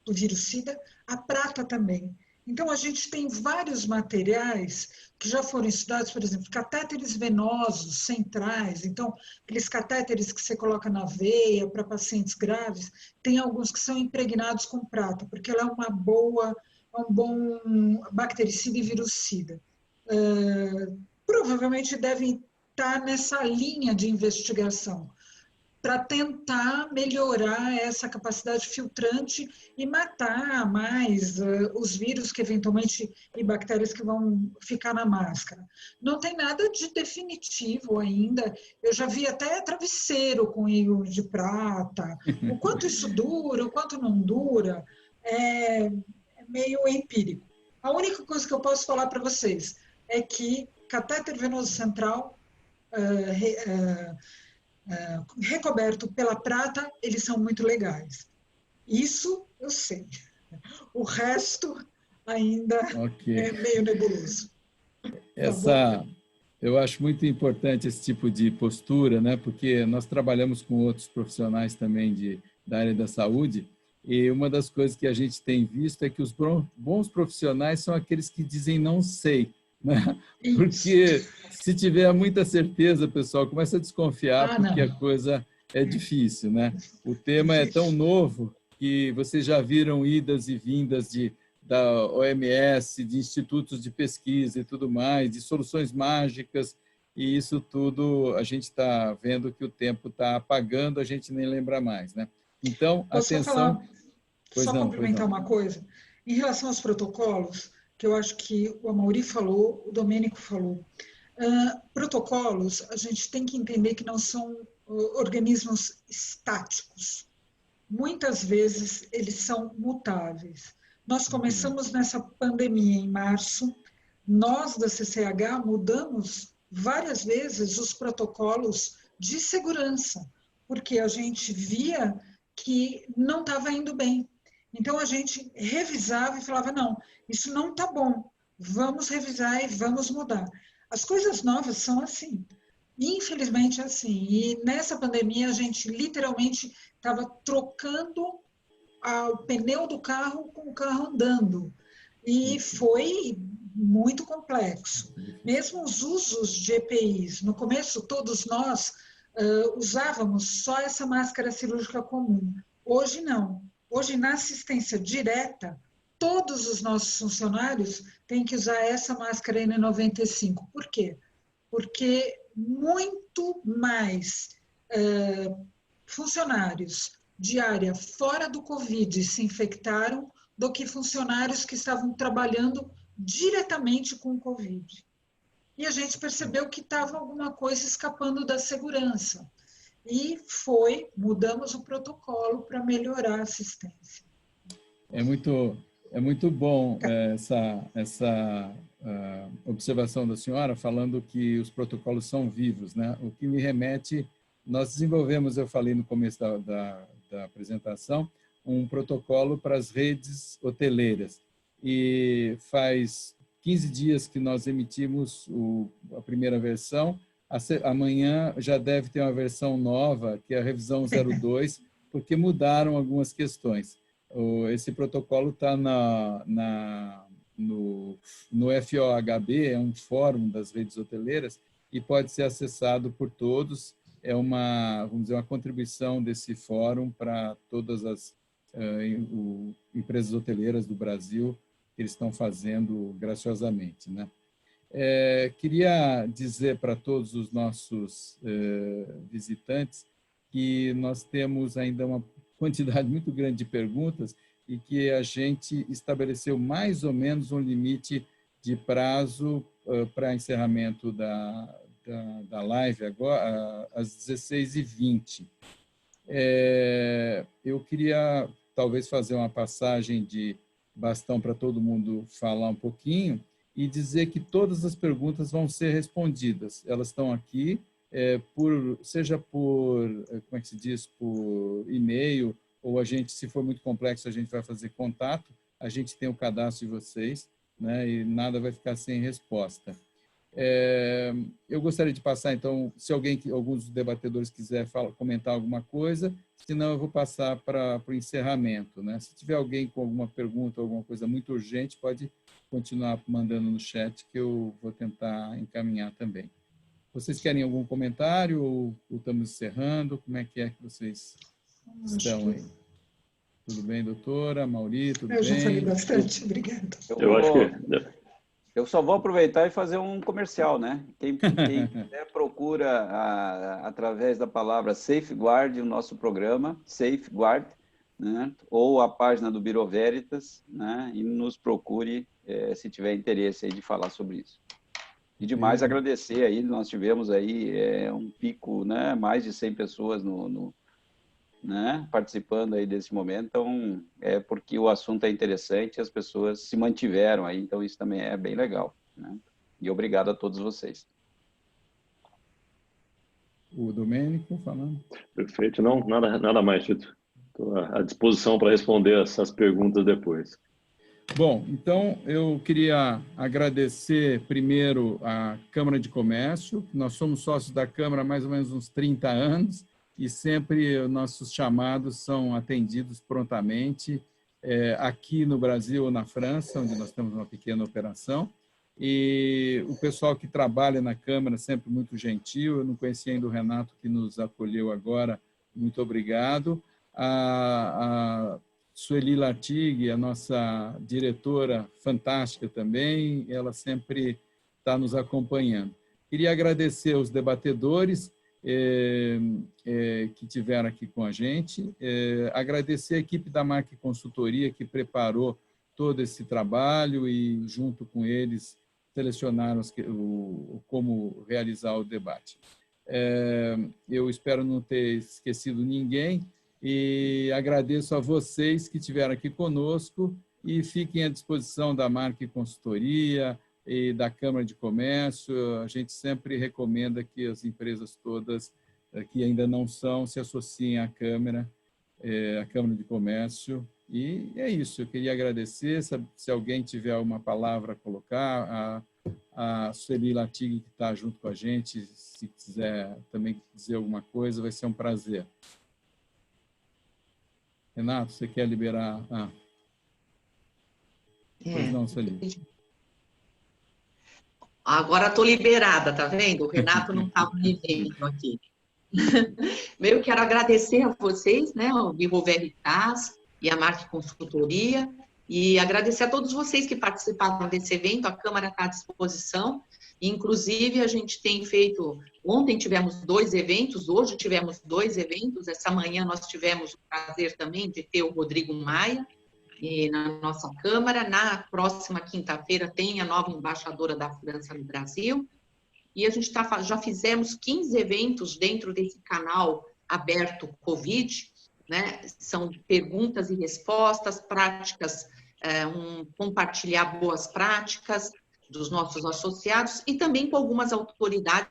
virucida, a prata também. Então, a gente tem vários materiais que já foram estudados, por exemplo, catéteres venosos centrais. Então, aqueles catéteres que você coloca na veia para pacientes graves, tem alguns que são impregnados com prata, porque ela é um bom bactericida e virucida. Provavelmente devem estar nessa linha de investigação, para tentar melhorar essa capacidade filtrante e matar mais os vírus que eventualmente e bactérias que vão ficar na máscara. Não tem nada de definitivo ainda. Eu já vi até travesseiro com íon de prata. O quanto isso dura, o quanto não dura, é meio empírico. A única coisa que eu posso falar para vocês é que catéter venoso central recoberto pela prata, eles são muito legais. Isso eu sei. O resto ainda é meio nebuloso. Eu acho muito importante esse tipo de postura, né? Porque nós trabalhamos com outros profissionais também da área da saúde, e uma das coisas que a gente tem visto é que os bons profissionais são aqueles que dizem não sei. Né? Porque se tiver muita certeza, pessoal, começa a desconfiar porque a coisa é difícil, né? O tema é tão novo que vocês já viram idas e vindas da OMS, de institutos de pesquisa e tudo mais, de soluções mágicas, e isso tudo a gente está vendo que o tempo está apagando, a gente nem lembra mais, né? Então, atenção... Só complementar uma coisa. Em relação aos protocolos, que eu acho que o Amaury falou, o Domênico falou. Protocolos, a gente tem que entender que não são organismos estáticos. Muitas vezes, eles são mutáveis. Nós começamos nessa pandemia em março, nós da CCH mudamos várias vezes os protocolos de segurança, porque a gente via que não estava indo bem. Então, a gente revisava e falava, não, isso não está bom, vamos revisar e vamos mudar. As coisas novas são assim, infelizmente é assim. E nessa pandemia, a gente literalmente estava trocando o pneu do carro com o carro andando. E foi muito complexo. Mesmo os usos de EPIs, no começo todos nós usávamos só essa máscara cirúrgica comum. Hoje não. Hoje, na assistência direta, todos os nossos funcionários têm que usar essa máscara N95. Por quê? Porque muito mais funcionários diária fora do Covid se infectaram do que funcionários que estavam trabalhando diretamente com o Covid. E a gente percebeu que estava alguma coisa escapando da segurança. E mudamos o protocolo para melhorar a assistência. É muito bom essa observação da senhora, falando que os protocolos são vivos, né? O que me remete, nós desenvolvemos, eu falei no começo da apresentação, um protocolo para as redes hoteleiras. E faz 15 dias que nós emitimos a primeira versão. Amanhã já deve ter uma versão nova, que é a revisão 02, porque mudaram algumas questões. Esse protocolo está no FOHB, é um fórum das redes hoteleiras, e pode ser acessado por todos. É vamos dizer, uma contribuição desse fórum para todas as empresas hoteleiras do Brasil, que eles estão fazendo graciosamente, né? Queria dizer para todos os nossos visitantes que nós temos ainda uma quantidade muito grande de perguntas e que a gente estabeleceu mais ou menos um limite de prazo para encerramento da live agora, às 16h20. Eu queria talvez fazer uma passagem de bastão para todo mundo falar um pouquinho e dizer que todas as perguntas vão ser respondidas. Elas estão aqui, seja por, como é que se diz, por e-mail, ou a gente, se for muito complexo, a gente vai fazer contato, a gente tem o cadastro de vocês, né, e nada vai ficar sem resposta. Eu gostaria de passar, então, se alguns dos debatedores quiser comentar alguma coisa, senão eu vou passar para o encerramento, né? Se tiver alguém com alguma pergunta, alguma coisa muito urgente, pode continuar mandando no chat, que eu vou tentar encaminhar também. Vocês querem algum comentário ou estamos encerrando? Como é que vocês estão aí? Tudo bem, doutora? Mauri, tudo bem? Eu já falei bastante, obrigada. Eu só vou aproveitar e fazer um comercial, né? Quem quiser procura através da palavra Safeguard o nosso programa, Safeguard, né? Ou a página do Bureau Veritas, né? E nos procure se tiver interesse aí de falar sobre isso. E demais agradecer aí, nós tivemos aí um pico, né? Mais de 100 pessoas né, participando aí desse momento, então porque o assunto é interessante e as pessoas se mantiveram aí, então isso também é bem legal, né? E obrigado a todos vocês. O Domênico falando. Perfeito, não, nada mais, Tito. Estou à disposição para responder essas perguntas depois. Bom, então eu queria agradecer primeiro à Câmara de Comércio. Nós somos sócios da Câmara há mais ou menos uns 30 anos, e sempre nossos chamados são atendidos prontamente, aqui no Brasil ou na França, onde nós temos uma pequena operação. E o pessoal que trabalha na Câmara sempre muito gentil. Eu não conhecia ainda o Renato, que nos acolheu agora. Muito obrigado. A Sueli Lartigue, a nossa diretora fantástica também, ela sempre está nos acompanhando. Queria agradecer aos debatedores que tiveram aqui com a gente, agradecer a equipe da Marque Consultoria que preparou todo esse trabalho e, junto com eles, selecionaram como realizar o debate. Eu espero não ter esquecido ninguém e agradeço a vocês que estiveram aqui conosco e fiquem à disposição da Marque Consultoria e da Câmara de Comércio. A gente sempre recomenda que as empresas todas que ainda não são se associem à Câmara de Comércio. E é isso, eu queria agradecer. Se alguém tiver uma palavra a colocar, a Sueli Lartigue, que está junto com a gente, se quiser também dizer alguma coisa, vai ser um prazer. Renato, você quer liberar? Pois não, Sueli. Agora estou liberada, tá vendo? O Renato não estava me vendo aqui. Eu quero agradecer a vocês, né, o Bureau Veritas e a Marque Consultoria, E agradecer a todos vocês que participaram desse evento, a Câmara está à disposição. Inclusive, a gente tem feito... Ontem tivemos 2 eventos, hoje tivemos 2 eventos, essa manhã nós tivemos o prazer também de ter o Rodrigo Maia na nossa Câmara. Na próxima quinta-feira tem a nova embaixadora da França no Brasil. E a gente já fizemos 15 eventos dentro desse canal aberto Covid, né? São perguntas e respostas, práticas, compartilhar boas práticas dos nossos associados e também com algumas autoridades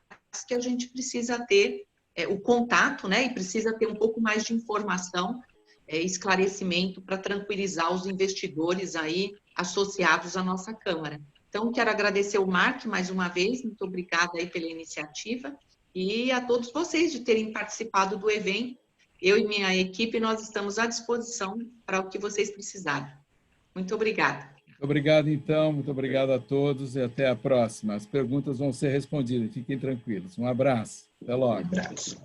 que a gente precisa ter o contato, né? E precisa ter um pouco mais de informação, esclarecimento para tranquilizar os investidores aí associados à nossa Câmara. Então, quero agradecer o Mark mais uma vez, muito obrigada aí pela iniciativa e a todos vocês de terem participado do evento. Eu e minha equipe, nós estamos à disposição para o que vocês precisarem. Muito obrigada. Muito obrigado, então. Muito obrigado a todos e até a próxima. As perguntas vão ser respondidas. Fiquem tranquilos. Um abraço. Até logo. Um abraço.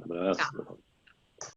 Abraço.